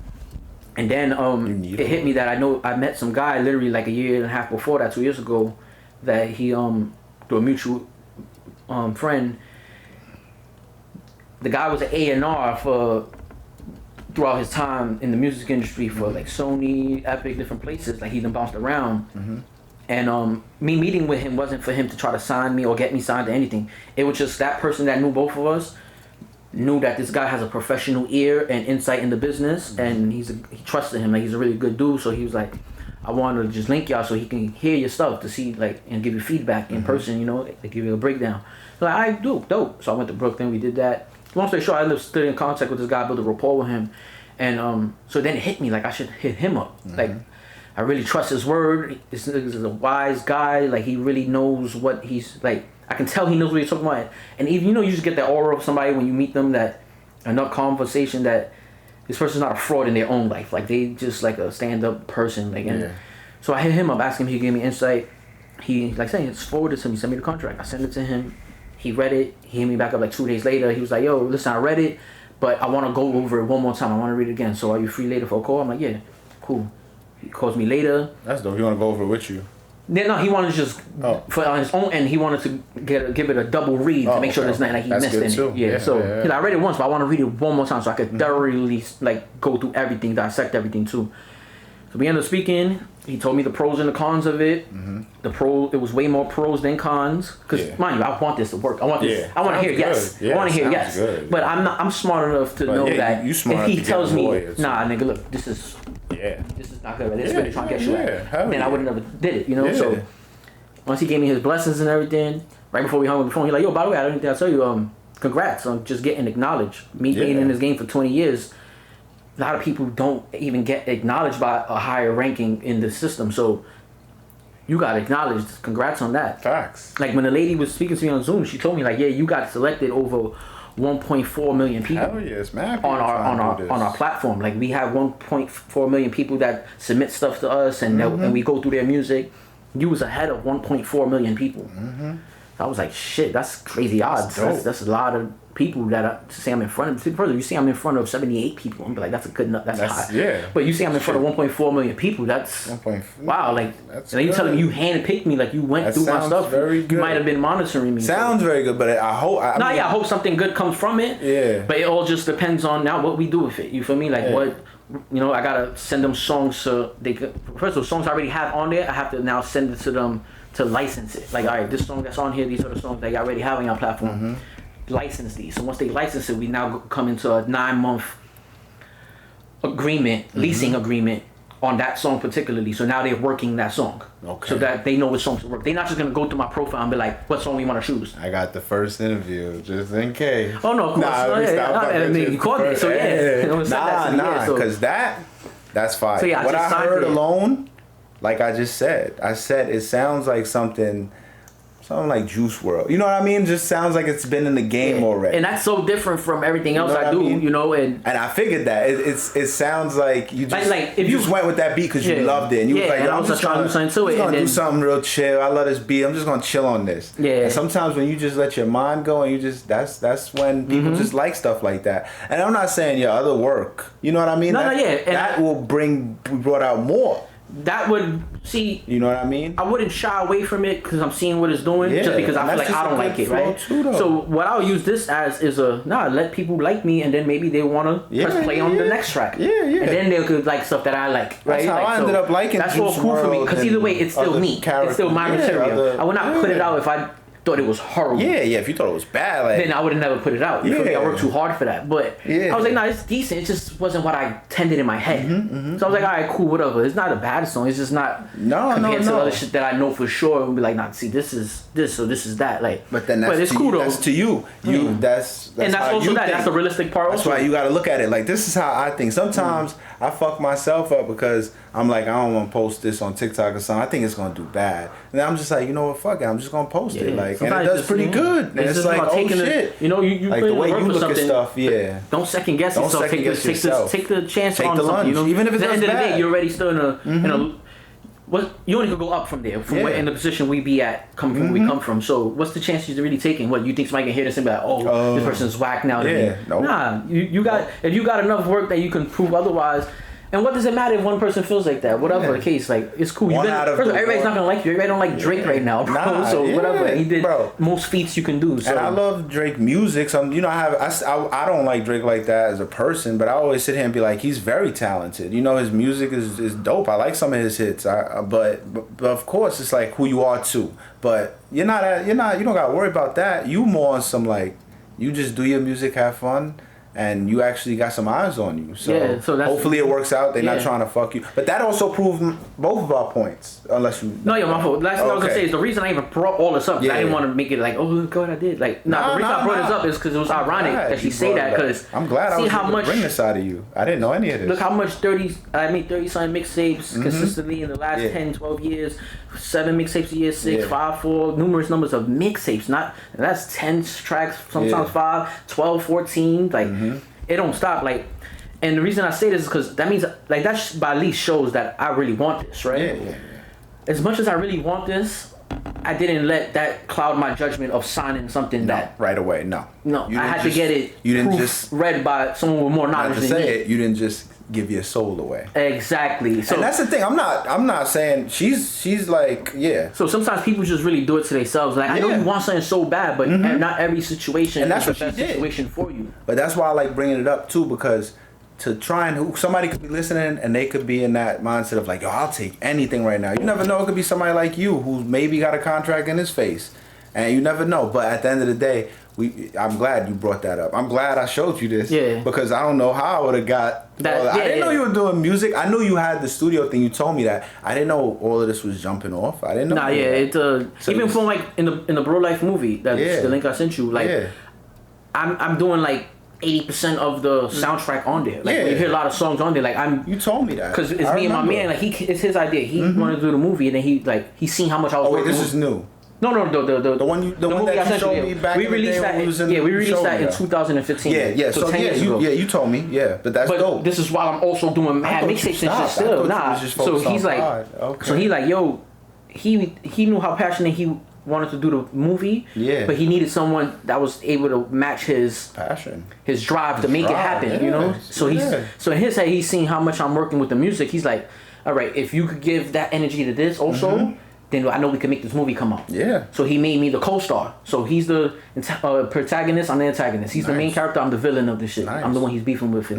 And then it hit me that I met some guy literally like a year and a half before that, 2 years ago, that he through a mutual friend. The guy was an A&R for throughout his time in the music industry for like Sony, Epic, different places. Like he done bounced around. And me meeting with him wasn't for him to try to sign me or get me signed to anything. It was just that person that knew both of us knew that this guy has a professional ear and insight in the business, and he trusted him. Like he's a really good dude. So he was like, I wanted to just link y'all so he can hear your stuff to see like and give you feedback in person. You know, to give you a breakdown. So like, I do dope. So I went to Brooklyn. We did that. Long story short, I stood in contact with this guy, built a rapport with him, and so then it hit me like I should hit him up. Like I really trust his word. This is a wise guy. Like he really knows what he's like. I can tell he knows what he's talking about. And even you just get that aura of somebody when you meet them, that enough conversation that this person's not a fraud in their own life. Like they just like a stand-up person. Like so I hit him up, asked him. He gave me insight. He like saying it's forwarded to me. Send me the contract. I sent it to him. He read it. He hit me back up like 2 days later. He was like, yo, listen, I read it, but I want to go over it one more time. I want to read it again. So are you free later for a call? I'm like, yeah, cool. He calls me later. That's dope. He want to go over it with you. No, he wanted to just for on his own end. He wanted to give it a double read to make sure there's nothing like he missed in it. Yeah. So I read it once, but I want to read it one more time so I could thoroughly like go through everything, dissect everything too. So we ended up speaking. He told me the pros and the cons of it. It was way more pros than cons. Because mind you, I want this to work. I want this. I want to hear yes. I want to hear yes. Good, but I'm smart enough to know that you smart if he tells me, nah, nigga, look, this is not good. This is really trying to get you at. Then I would have never did it. You know. So once he gave me his blessings and everything, right before we hung up the phone, he's like, yo, by the way, I don't think I tell you, congrats on just getting acknowledged. Me being in this game for 20 years. A lot of people don't even get acknowledged by a higher ranking in the system, so you got acknowledged. Congrats on that. Facts. Like when the lady was speaking to me on Zoom, she told me like, yeah, you got selected over 1.4 million people. Hell yes, man. On our platform. Like we have 1.4 million people that submit stuff to us, and and we go through their music. You was ahead of 1.4 million people. I was like, shit, that's crazy odds. That's a lot of people that I say I'm in front of. Further, you see I'm in front of 78 people. I'm like, that's a good enough. That's high. Yeah. But you see I'm in front of 1.4 million people. That's wow. Like, and then you telling me you handpicked me, like you went through my stuff. Very good. You might have been monitoring me. Sounds very good, but I hope. I hope something good comes from it. Yeah. But it all just depends on now what we do with it. You feel me? Like what. I gotta send them songs so they could. First of all, songs I already have on there, I have to now send it to them to license it. Like, all right, this song that's on here, these are the songs that I already have on your platform. License these. So once they license it, we now come into a 9-month agreement, leasing agreement on that song particularly. So now they're working that song. Okay. So that they know what songs to work. They're not just gonna go through my profile and be like, what song we want to choose. I got the first interview just in case. Oh no, of course. You called me, so because that's fine. So yeah, what I heard alone, like I just said, it sounds like something like Juice World. You know what I mean? Just sounds like it's been in the game already. And that's so different from everything else I do, you know. And I figured that. It sounds like you just like if you just went with that beat because you loved it. And you was like, I'm just trying to do something to it. I'm just going to do something real chill. I love this beat. I'm just going to chill on this. Yeah. And sometimes when you just let your mind go and you just, that's when people just like stuff like that. And I'm not saying your other work. You know what I mean? That will be brought out more. That would see. You know what I mean? I wouldn't shy away from it because I'm seeing what it's doing, just because I feel like I don't like it, right? So what I'll use this as is let people like me, and then maybe they want to press play on the next track. Yeah. And then they could like stuff that I like, right? That's how I ended up liking. That's all cool for me because either way, it's still me. It's still my material. I would not put it out if I thought it was horrible. Yeah. If you thought it was bad, then I would have never put it out. I worked too hard for that. But I was like, nah, it's decent. It just wasn't what I intended in my head. So I was like, all right, cool, whatever. It's not a bad song. It's just not compared to other shit that I know for sure. We'll be like, nah, see, this is this, so this is that. Like, but it's cool though. That's to you. That's also that. That's the realistic part. That's why you got to look at it. Like, this is how I think. Sometimes I fuck myself up because I'm like, I don't want to post this on TikTok or something. I think it's gonna do bad. And then I'm just like, you know what, fuck it. I'm just gonna post it. Like, and it does pretty good. And it's like, oh shit. You like the way you look at stuff. Yeah. Don't second guess yourself. Take the chance on something. You know, even if it's at the end of the day, you're already still in a what you only could go up from there, from Yeah. where in the position we be at, coming from where we come from. So what's the chances you're really taking? What you think somebody can hear this and be like, oh, this person's whack now? Yeah, nope. Nah, you got if you got enough work that you can prove otherwise. And what does it matter if one person feels like that? Whatever the case, like it's cool. One out of First of all, the everybody's not gonna like you. Everybody don't like Drake right now, bro. Nah, so whatever. He did bro. most feats you can do. So. And I love Drake music. So, you know, I don't like Drake like that as a person, but I always sit here and be like, he's very talented. You know, his music is dope. I like some of his hits. But of course, it's like who you are too. But you don't gotta worry about that. You more on some like, you just do your music, have fun. And you actually got some eyes on you, so that's, hopefully it works out. They're not trying to fuck you, but that also proved both of our points. Unless you no, my fault. Last thing I was gonna say is the reason I even brought all this up. I didn't want to make it like, oh god, I did. Like, the reason I brought this up is because it was ironic that she say that. Because I'm glad I was able to bring this out of you. I didn't know any of this. Look how much I made 30-something mixtapes consistently in the last 10, 12 years. 7 mixtapes a year, 6, 5, 4, numerous numbers of mixtapes. That's 10 tracks, sometimes 5, 12, 14. Like. It don't stop, like, and the reason I say this is because that means, like, that by least shows that I really want this, right? Yeah. As much as I really want this, I didn't let that cloud my judgment of signing something that right away. No, I had to get it. You didn't just read by someone with more knowledge than me. You didn't just give your soul away. Exactly. So and that's the thing. I'm not saying she's like So sometimes people just really do it to themselves. Like I know you want something so bad, but not every situation and that's is the what best situation for you. But that's why I like bringing it up too, because to try and somebody could be listening and they could be in that mindset of like, yo, I'll take anything right now. You never know. It could be somebody like you who maybe got a contract in his face, and you never know. But at the end of the day, I'm glad you brought that up. I'm glad I showed you this. Yeah. Because I don't know how I would have got that. I didn't know you were doing music. I knew you had the studio thing. You told me that. I didn't know all of this was jumping off. I didn't know. Nah, yeah. It even from like in the Bro Life movie, that's the link I sent you. Like, I'm doing like 80% of the soundtrack on there. Like when you hear a lot of songs on there, like You told me that. Because it's me and my man. Like it's his idea. He wanted to do the movie, and then he seen how much I was. Oh wait, working this with. is new. No, the one that you showed me back in the day. We released that in 2015. Yeah. So 10 years ago. You told me. Yeah, but that's dope. This is while I'm also doing mad mixtapes and shit still. Nah. So he's like, so he like, yo, he knew how passionate he wanted to do the movie. Yeah. But he needed someone that was able to match his passion, his drive to make it happen. You know. So so in his head, he's seeing how much I'm working with the music. He's like, all right, if you could give that energy to this also. Then I know we can make this movie come out. Yeah. So he made me the co-star. So he's the protagonist, I'm the antagonist. He's the main character, I'm the villain of this shit. I'm the one he's beefing with.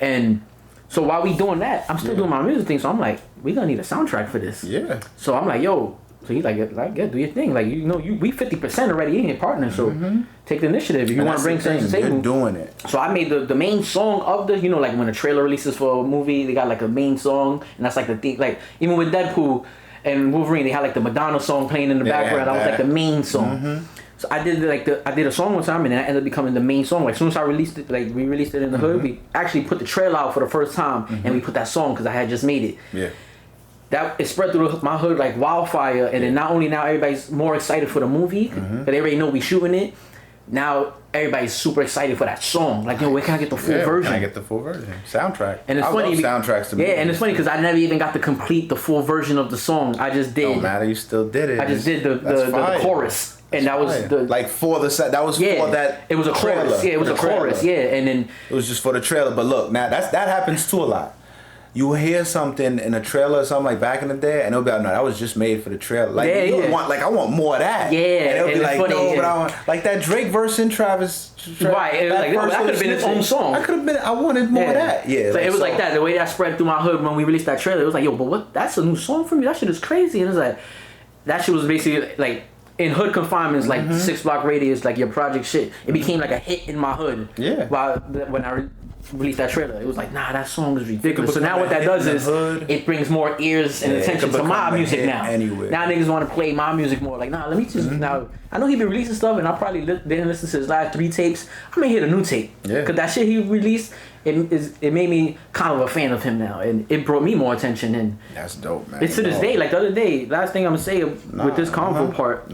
And so while we doing that, I'm still doing my music thing. So I'm like, we gonna need a soundtrack for this. Yeah. So I'm like, yo. So he's like, yeah, do your thing. Like, we 50% already in here partners. So take the initiative. If you want to bring things to the table. You're doing it. So I made the main song of the, like when a trailer releases for a movie, they got like a main song. And that's like the thing. Like, even with Deadpool and Wolverine, they had like the Madonna song playing in the background. That was like the main song. So I did a song one time, and then I ended up becoming the main song. Like as soon as I released it, like we released it in the hood, we actually put the trailer out for the first time, and we put that song because I had just made it. Yeah. That it spread through my hood like wildfire, and then not only now everybody's more excited for the movie, but they already know we shooting it. Now everybody's super excited for that song. Like, where can I get the full version? Can I get the full version? Soundtrack. And it's funny. Soundtracks to me. Yeah, and it's funny because I never even got to complete the full version of the song. I just did. Don't matter. You still did it. I just did the chorus, and that was the like for the set. That was for that. It was a chorus. Yeah, it was a chorus. Yeah, and then it was just for the trailer. But look, now that happens too a lot. You will hear something in a trailer or something like back in the day, and it'll be like, no, that was just made for the trailer. Like you would want, like I want more of that. Yeah, and it'll be like, funny, no, but I want like that Drake verse in Travis. Right, it was like, no, that could have been its own song. I wanted more of that. Yeah, so it was like that. The way that spread through my hood when we released that trailer, it was like, yo, but what? That's a new song for me. That shit is crazy. And it was like, that shit was basically like in hood confinements, like 6 block radius, like your project shit. It became like a hit in my hood. Yeah. When I released that trailer, it was like, nah, that song is ridiculous. So now what that does is it brings more ears and attention to my music now. Anyway. Now niggas want to play my music more. Like, nah, let me just now. I know he been releasing stuff, and I probably didn't listen to his last 3 tapes. I may hit a new tape. Yeah. Cause that shit he released, it made me kind of a fan of him now, and it brought me more attention. And that's dope, man. It's to this day. Like the other day, last thing I'm gonna say with this convo part.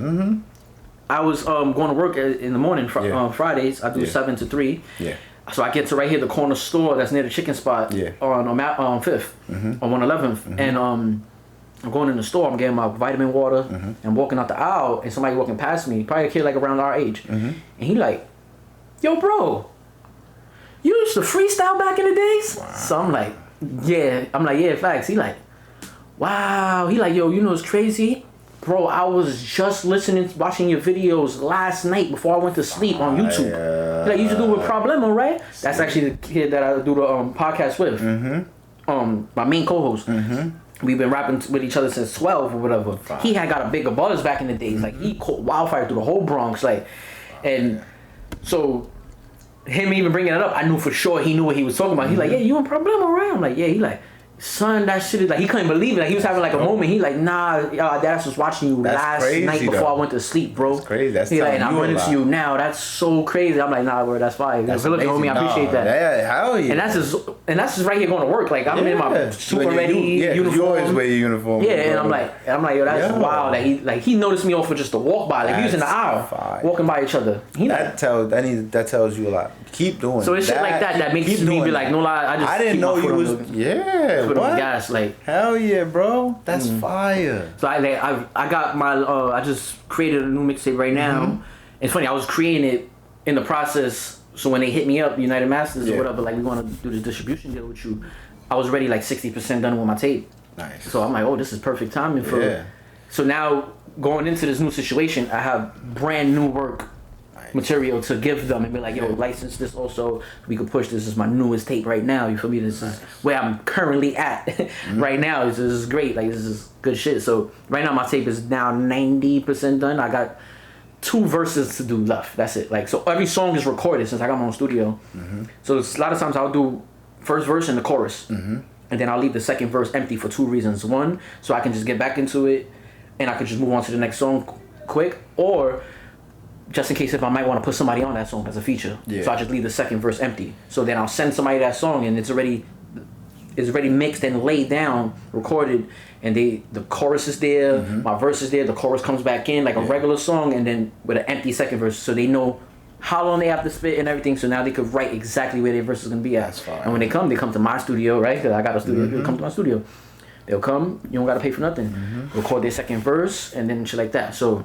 I was going to work in the morning Fridays. I do 7 to 3. Yeah. So I get to right here, the corner store that's near the chicken spot on 5th, on 111th. And I'm going in the store, I'm getting my vitamin water, and walking out the aisle, and somebody walking past me, probably a kid like around our age, and he like, yo, bro, you used to freestyle back in the days? Wow. So I'm like, yeah, facts. He like, wow. He like, yo, you know what's crazy? Bro, I was just watching your videos last night before I went to sleep on YouTube. Like, you used to do with Problema, right? That's actually the kid that I do the podcast with. My main co-host. We've been rapping with each other since 12 or whatever. He had got a bigger buzz back in the days. Like, he caught wildfire through the whole Bronx. Like, and so him even bringing it up, I knew for sure he knew what he was talking about. He like, yeah, you in Problema, right? I'm like, yeah. He like, son, that shit is like, he couldn't believe it. Like, he was having like a moment. He like, nah, Dad was watching you last night before I went to sleep, bro. That's crazy. That's he like, and I'm running to you now. That's so crazy. I'm like, nah, bro, that's fine. That's look, homie, I appreciate that. Yeah, hell yeah. And that's just right here going to work. Like, I'm in my super ready uniform. You always wear your uniform. Yeah, and I'm like, yo, that's wild. That he noticed me off for just a walk by. Like, he was in the aisle walking by each other. That tells you a lot. Keep doing. So it's shit like that makes me be like, no lie, I didn't know you was put on gas, like, hell yeah, bro, that's fire. So I got my I just created a new mixtape right now. It's funny, I was creating it in the process, so when they hit me up, United Masters or whatever, like, we want to do the distribution deal with you, I was already like 60% done with my tape. Nice. So I'm like, oh, this is perfect timing for so now going into this new situation, I have brand new work material to give them and be like, yo, license this also, we could push this. Is my newest tape right now, you feel me? This is where I'm currently at right now. This is great, like, this is good shit. So right now my tape is now 90% done. I got 2 verses to do left, that's it. Like, so every song is recorded since I got my own studio. So a lot of times I'll do first verse and the chorus, and then I'll leave the second verse empty for 2 reasons. One, so I can just get back into it and I can just move on to the next song quick, or just in case if I might want to put somebody on that song as a feature. So I just leave the second verse empty. So then I'll send somebody that song and it's already mixed and laid down, recorded, and the chorus is there, my verse is there, the chorus comes back in like a regular song, and then with an empty second verse, so they know how long they have to spit and everything, so now they could write exactly where their verse is going to be at. And when they come to my studio, right? Because I got a studio, they'll come to my studio. They'll come, you don't got to pay for nothing. Record their second verse and then shit like that. So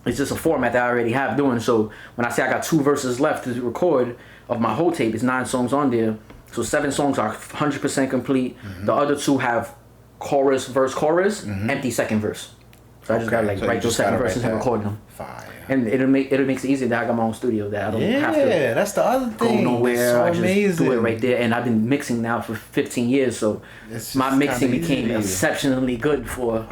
it's just a format that I already have doing. So when I say I got 2 verses left to record of my whole tape, it's 9 songs on there. So 7 songs are 100% complete. The other 2 have chorus, verse, chorus, empty second verse. So I just gotta write those second verses and record them. Fire. And it makes it easy that I got my own studio, that I don't have to. Yeah, that's the other thing. Go nowhere. So I just amazing. do it right there. And I've been mixing now for 15 years, so my mixing became exceptionally good for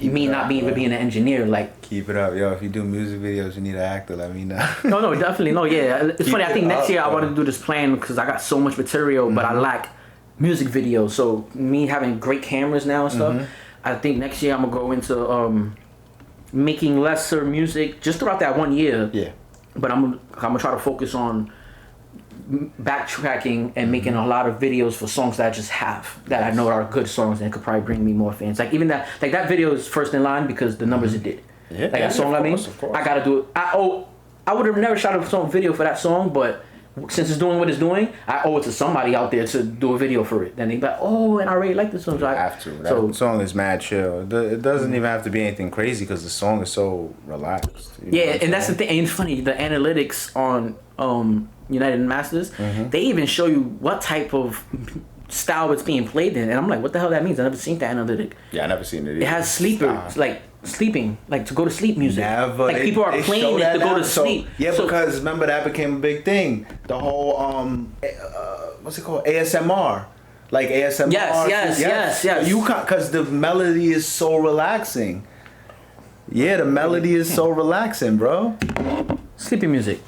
me not being an engineer. Like, keep it up, yo. If you do music videos, you need an actor, let me know. no, definitely no. Yeah, it's funny. I think next year I want to do this plan because I got so much material, but I lack music videos. So me having great cameras now and stuff, I think next year I'm gonna go into making lesser music just throughout that 1 year. Yeah. But I'm gonna try to focus on backtracking and making a lot of videos for songs that I just have that I know are good songs and could probably bring me more fans. Like, even that video is first in line because the numbers it did. Yeah, that song, of course. I gotta do it. I would have never shot a song video for that song, but since it's doing what it's doing, I owe it to somebody out there to do a video for it. Then they be like, oh, and I really like this song. So I have to. That song is mad chill. It doesn't even have to be anything crazy because the song is so relaxed. Yeah, and that's the thing. And it's funny, the analytics on United Masters, they even show you what type of style it's being played in, and I'm like, what the hell that means? I never seen that analytic. Yeah, I never seen it either. It has sleepers, like sleeping, like to go to sleep music. Never. Like, people are playing it to go to sleep. Because remember that became a big thing. The whole what's it called? ASMR. Like ASMR. Yes. You can't, because the melody is so relaxing. Yeah, the melody is so relaxing, bro. Sleeping music.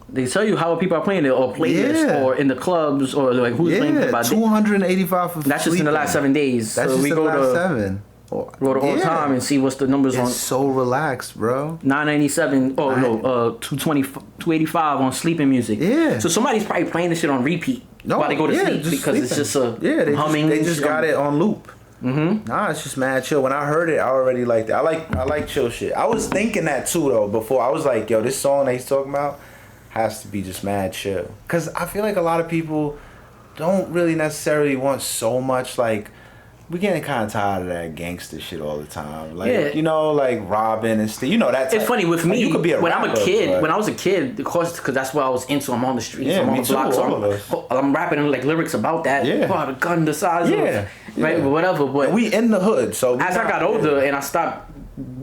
They tell you how people are playing it, or playlists, or in the clubs, or like who's playing it. 285 for that's just in the last 7 days. That's so just in the last 7. Go to all time and see what's the numbers on. It's so relaxed, bro. 997. Oh no, 220, 285 on sleeping music. Yeah. So somebody's probably playing this shit on repeat while they go to sleep because it's just a humming. They just got it on loop. Nah, it's just mad chill. When I heard it, I already liked it. I like chill shit. I was thinking that too though before. I was like, yo, this song that he's talking about has to be just mad chill. Cause I feel like a lot of people don't really necessarily want so much like we getting kind of tired of that gangster shit all the time. Like, Yeah. you know, like robbing and stuff. You know, that's It's funny with like, me. you could be a when rapper, I'm a kid, but- when I was a kid, of course, because that's what I was into. I'm on the streets. Yeah, I'm on me the too, block. all of us. So I'm rapping like lyrics about that. Yeah. Oh, the gun the size Yeah, of, right, yeah. whatever. But we in the hood, so as I got older and I stopped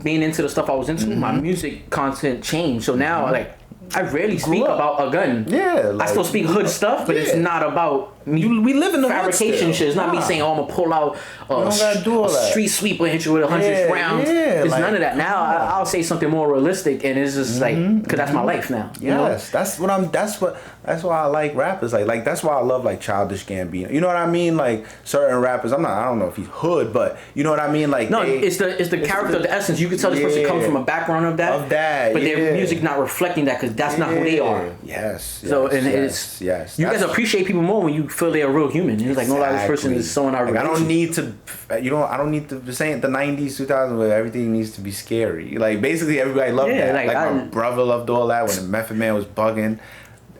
being into the stuff I was into, my music content changed. So now, like, I rarely speak up. about a gun. Yeah, I like, still speak hood stuff, but it's yeah. not about me. We live in the hood fabrication still. shit. It's not me Nah. saying, "Oh, I'm gonna pull out don't gotta do all a that. street sweeper and hit you with 100 Yeah, rounds." yeah, It's like, none of that. Now I'll say something more realistic, and it's just like because that's my life now. You know? Yes, that's why I like rappers. Like that's why I love like Childish Gambino. You know what I mean? Like certain rappers. I don't know if he's hood, but you know what I mean? Like No, it's the character, the essence. You can tell this person comes from a background of that. But their yeah. music not reflecting that because that's not who they are. Yes. So yes, and yes, yes. you guys That's- appreciate people more when you feel they're a real human. It's like no, like this person Exactly. is someone I relate I don't to. need to. I don't need to. This ain't the '90s, 2000s where everything needs to be scary. Like basically everybody loved Yeah, that. like, My brother loved all that when the Method Man was bugging.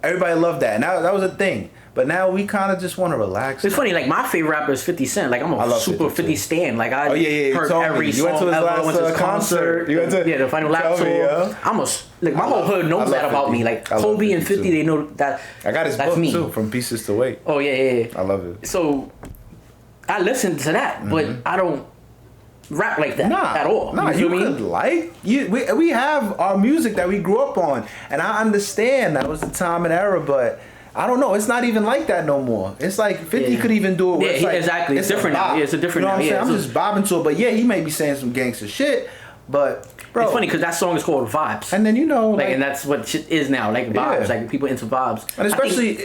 Everybody loved that, and that was a thing. But now we kind of just want to relax. It's funny, like my favorite rapper is 50 Cent. Like I'm I a love super 50 50 stan. Like I you heard told me. every You song went to his ever. last Went to his concert. You went to- the final lap Tell tour. me, yeah. I'm like my whole hood knows I that love about 50. me. Like I love Kobe and 50 50, too. they know that. I got his that's book me. too, From Pieces to Weight. Oh yeah. I love it. So I listen to that, but I don't rap like that at all. Nah, you you feel me? could like we have our music that we grew up on, and I understand that was the time and era, but I don't know. It's not even like that no more. It's like 50 could even do it. Where Yeah, it's like, exactly. It's different a now. bop. Yeah, it's a different You know now. what I'm Yeah, saying? I'm it's just bobbing to it, but yeah, he may be saying some gangster shit, but bro, It's funny because that song is called Vibes. and then you know, Like, and that's what shit is now, like vibes, Yeah. like people into vibes. and I think- especially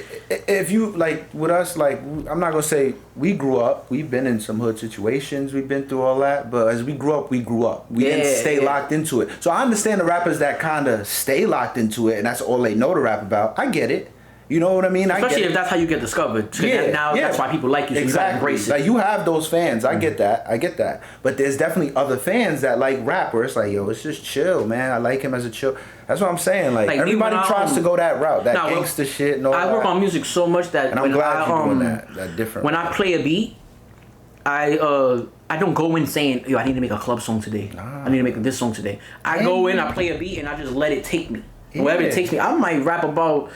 if you like with us, like I'm not gonna say we grew up. We've been in some hood situations. We've been through all that. But as we grew up, we grew up. We didn't stay locked into it. So I understand the rappers that kind of stay locked into it, and that's all they know to rap about. I get it. You know what I mean? especially I get if it. that's how you get discovered. Now that's why people like you. So you gotta embrace it. Like you have those fans. I get that. I get that. But there's definitely other fans that like rappers. Like yo, it's just chill, man. I like him as a chill. That's what I'm saying. Like Like, me everybody when tries to go that route, that Nah, well, gangster shit. And all I work that. on music so much that And I'm when glad I you're doing that different. when I play a beat, I don't go in saying, yo, I need to make a club song today. I need to make this song today. I go in, I play a beat, and I just let it take me. Wherever it takes me. I might rap about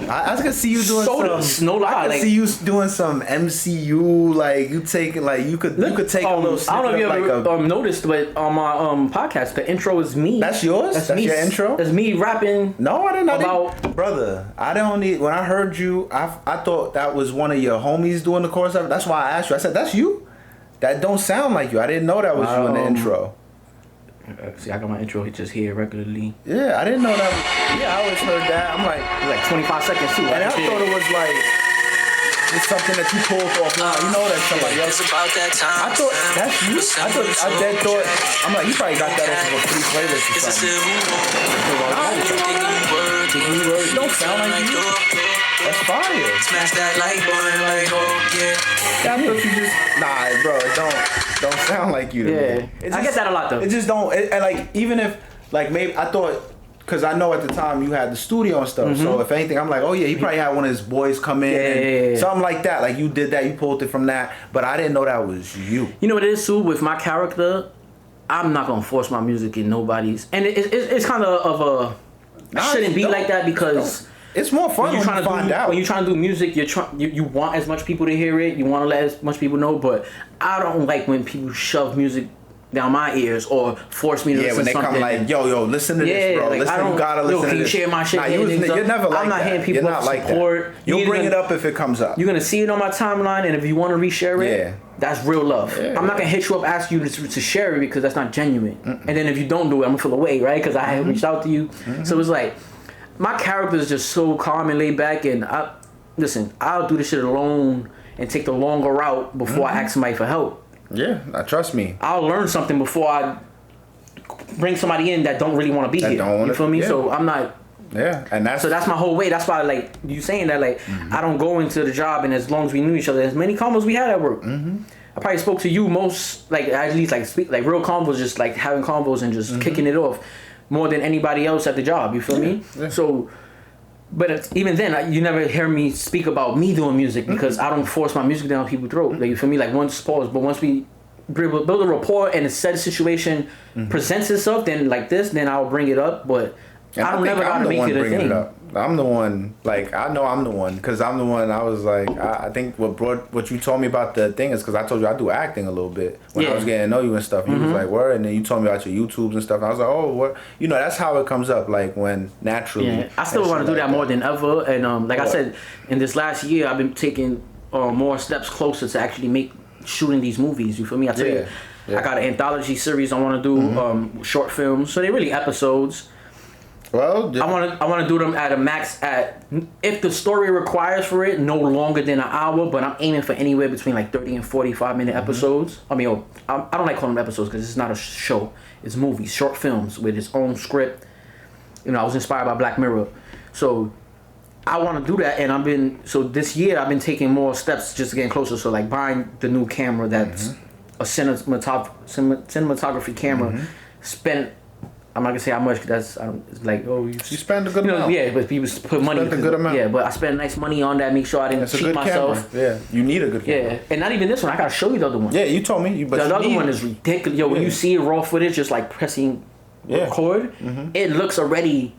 I can see you doing sodas, some. no lie, I can like- see you doing some MCU. Like you taking like you could take a little. I don't know if you snippet of, ever noticed, but on my podcast, the intro is me. That's yours? That's me. your intro? That's me rapping. No, I didn't. About- Brother, I don't need. When I heard you, I thought that was one of your homies doing the chorus. That's why I asked you. I said, "That's you." That don't sound like you. I didn't know that was you in the intro. See, I got my intro just here regularly. Yeah, I didn't know that. Yeah, I always heard that. I'm like, It's like 25 seconds too. and I Right? thought it was like it's something that you pulled offline. You know that somebody else. It's about that time. I thought that's you. I dead thought. I'm like, you probably got that off of a free playlist or It's a something. civil war. It don't sound like you. That's fire. Smash that light button like, oh yeah. I thought you just bro. It don't sound like you to Yeah. me. It I get that a lot, though. It just don't. And like even if like maybe I thought. Cause I know at the time you had the studio and stuff, so if anything, I'm like, oh yeah, he probably had one of his boys come in, and something like that. Like you did that, you pulled it from that, but I didn't know that was you. You know what it is too with my character. I'm not gonna force my music in nobody's, and it's kind of a. I shouldn't be like that because it's more fun when you find out. When you're trying to do music, you want as much people to hear it. You want to let as much people know, but I don't like when people shove music down my ears or force me to listen when they to something. come like, yo, listen to this, bro. Like, Listen, you gotta listen can to you this. share my shit? Nah, you're never like I'm not that. hitting people You're up not like support. that. You'll bring it up if it comes up. You're gonna see it on my timeline, and if you want to reshare it, Yeah. that's real love. Yeah. I'm not gonna hit you up, ask you to share it because that's not genuine. And then if you don't do it, I'm gonna feel away, right? Because I haven't reached out to you. So it's like my character is just so calm and laid back, and I'll do this shit alone and take the longer route before I ask somebody for help. Yeah, trust me. I'll learn something before I bring somebody in that don't really want to be That here. don't wanna- You feel me? yeah. So I'm not. Yeah, and that's So that's my whole way. That's why, like you saying that, like I don't go into the job, and as long as we knew each other, as many combos we had at work. I probably spoke to you most, like at least like speak like real combos, just like having combos and just kicking it off more than anybody else at the job. You feel me? Yeah. So But even then, you never hear me speak about me doing music because I don't force my music down people's throat. Like, for me, like, once pause, but once we build a rapport and a said situation presents itself, then like this, then I'll bring it up. But I don't never gotta make it a thing. I'm the one, like, I know I'm the one, because I'm the one, I was like, I think what you told me about the thing is because I told you I do acting a little bit when I was getting to know you and stuff. You was like, word, and then you told me about your YouTubes and stuff. And I was like, oh, what? You know, that's how it comes up, like, when naturally. Yeah, I still want to do that more than ever. And like I said, in this last year, I've been taking more steps closer to actually shooting these movies. You feel me? I tell you, I got an anthology series I want to do, short films. So they're really episodes. Well, I want to do them at a max if the story requires for it, no longer than an hour. But I'm aiming for anywhere between like 30 and 45-minute episodes. I mean, I don't like calling them episodes because it's not a show. It's movies, short films with its own script. You know, I was inspired by Black Mirror, so I want to do that. And this year I've been taking more steps just getting closer. So like buying the new camera that's a cinematography camera. Spent. I'm not gonna say how much. It's like, oh, you spend a good amount. Yeah, but people put money. Spend a good amount. Yeah, but I spent nice money on that. Make sure I didn't cheat myself. Camera. Yeah, you need a good camera. Yeah, and not even this one. I gotta show you the other one. Yeah, you told me. The other one is ridiculous. Yo, when you see raw footage, just like pressing record, it looks already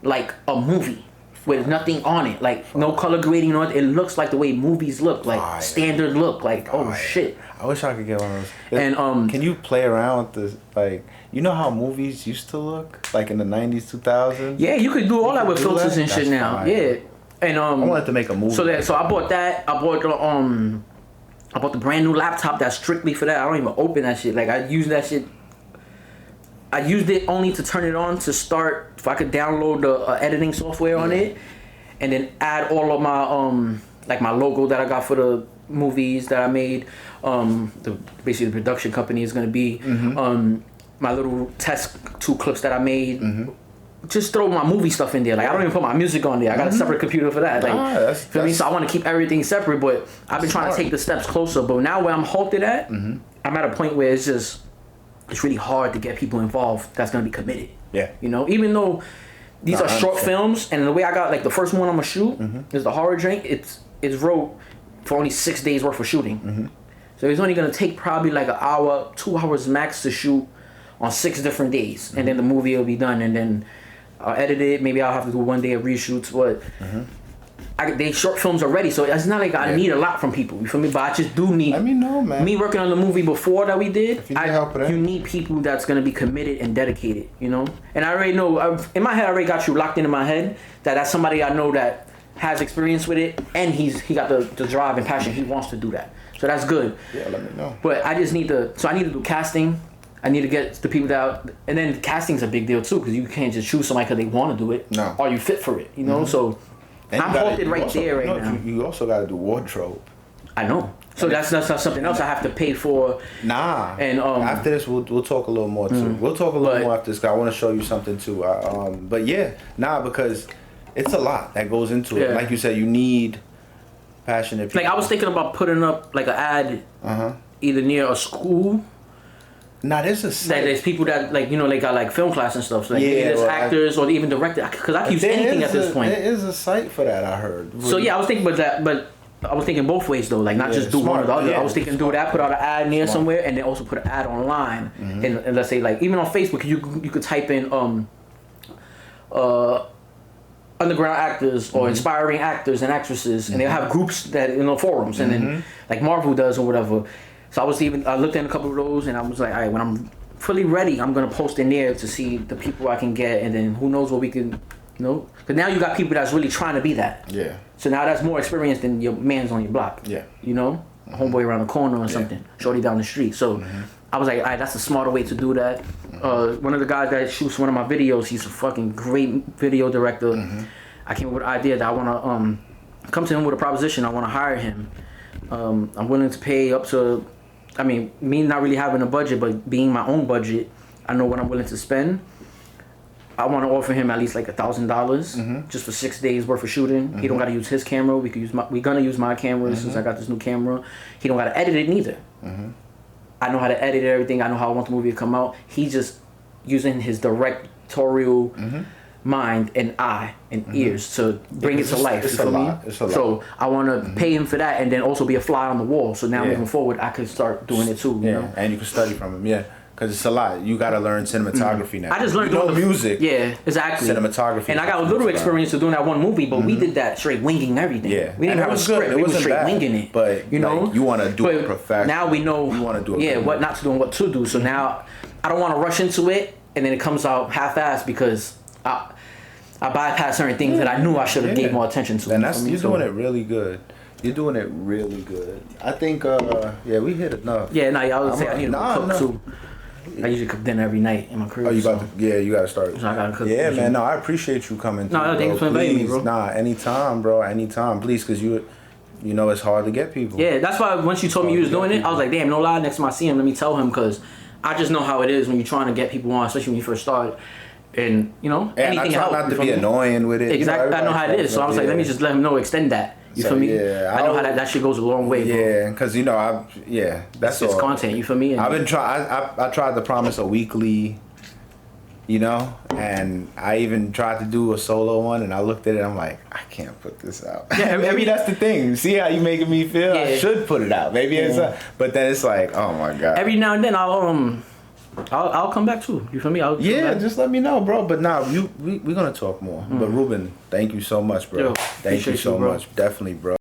like a movie with nothing on it, like no color grading on it. It looks like the way movies look, like standard look. Like, oh shit. I wish I could get one of those. And can you play around with this? Like, you know how movies used to look, like in the 90s, 2000s. Yeah, you could do all that with filters and shit now. Fine. Yeah, and I wanted to make a movie. So I bought that. I bought the brand new laptop that's strictly for that. I don't even open that shit. Like, I use that shit. I used it only to turn it on to start. If I could download the editing software on it, and then add all of my like my logo that I got for the movies that I made. Basically the production company is gonna be my little test 2 clips that I made. Just throw my movie stuff in there. Like, I don't even put my music on there. I got a separate computer for that. Like, for me, so I want to keep everything separate. But I've been trying to take the steps closer. But now where I'm halted at, I'm at a point where it's really hard to get people involved that's gonna be committed. Yeah. You know, even though these are short films, and the way I got, like, the first one I'm gonna shoot is the horror drink. It's wrote for only 6 days worth of shooting. So it's only gonna take probably like an hour, 2 hours max to shoot on 6 different days, and then the movie will be done, and then I'll edit it. Maybe I'll have to do 1 day of reshoots, but they short films already, so it's not like I need a lot from people. You feel me? But I just do need. Let me know, man. Me working on the movie before that we did. If you need help with that. You need people that's gonna be committed and dedicated. You know, and I already know. In my head, I already got you locked into my head that that's somebody I know that has experience with it, and he got the drive and passion. He wants to do that, so that's good. Yeah, let me know. But I just need to. So I need to do casting. I need to get the people that, and then casting's a big deal too, because you can't just choose somebody because they want to do it. No. Or you fit for it, you know. So and I'm halted right there right now. You also got to do wardrobe. I know. So that's not something else I have to pay for. Nah. And after this, we'll talk a little more too. We'll talk a little more after this, because I want to show you something too. But yeah, because it's a lot that goes into it. Like you said, you need passionate people. Like, I was thinking about putting up like an ad, either near a school. Nah, there's a site. There's people that, like, you know, they got like film class and stuff. So like, there's actors or even directors. Because I can use anything at this point. There is a site for that, I heard. So yeah, I was thinking about that, but I was thinking both ways though. Like, not just do one or the other. I was thinking do that, put out an ad near somewhere, and then also put an ad online. And let's say, like, even on Facebook, you could type in underground actors or inspiring actors and actresses, and they'll have groups that, you know, forums, and then like Marvel does or whatever. So I looked at a couple of those, and I was like, all right, when I'm fully ready, I'm gonna post in there to see the people I can get, and then who knows what we can, you know, because now you got people that's really trying to be that. Yeah. So now that's more experience than your man's on your block. Yeah. You know, homeboy around the corner or something, shorty down the street. So I was like, all right, that's a smarter way to do that. One of the guys that shoots one of my videos, he's a fucking great video director. I came up with an idea that I want to come to him with a proposition. I want to hire him. I'm willing to pay up to, I mean, me not really having a budget, but being my own budget, I know what I'm willing to spend. I want to offer him at least like $1,000 just for 6 days worth of shooting. He don't got to use his camera. We're gonna use my camera since I got this new camera. He don't got to edit it neither. I know how to edit everything. I know how I want the movie to come out. He's just using his directorial mind, and eye, and ears to bring it to life. It's you a feel lot. me? It's a lot. So I want to pay him for that, and then also be a fly on the wall. So now moving forward, I could start doing it too. You know? And you can study from him. Yeah. Because it's a lot. You got to learn cinematography now. I just learned doing music. Yeah, exactly. Cinematography. And I got a little experience of doing that one movie, but we did that straight winging everything. Yeah. We didn't have a script. It We was wasn't straight bad, winging it. But you know, like, you want to do it professionally. Now we know. You want to do it. What not to do and what to do. So now I don't want to rush into it, and then it comes out half-assed because I bypass certain things that I knew I should have gave more attention to. And you're doing it really good. You're doing it really good. I think, we hit enough. Yeah, no, I would say I need to cook too. I usually cook dinner every night in my crib. Oh, you got to? Yeah, you got to start. So I gotta cook. Yeah, man. No, I appreciate you coming. No, thanks for inviting me, bro. Nah, anytime, bro. Anytime, please, because you know it's hard to get people. Yeah, that's why once you told me you was doing it, I was like, damn, no lie. Next time I see him, let me tell him because I just know how it is when you're trying to get people on, especially when you first start. And you know, and anything I try not to be annoying with it. Exactly, I know how it is. So I was like, let me just let him know, extend that. You feel me? Yeah, I know how that shit goes a long way, bro. Yeah, because that's it's all. content. You feel me? And I've been I tried to promise a weekly, and I even tried to do a solo one, and I looked at it, I'm like, I can't put this out. Yeah, maybe that's the thing. See how you making me feel? Yeah. I should put it out. Maybe it's but then it's like, oh my god. Every now and then I'll come back too. You feel me? Just let me know, bro. But now we're gonna talk more. But Ruben, thank you so much, bro. Yo, thank you so much. Definitely, bro.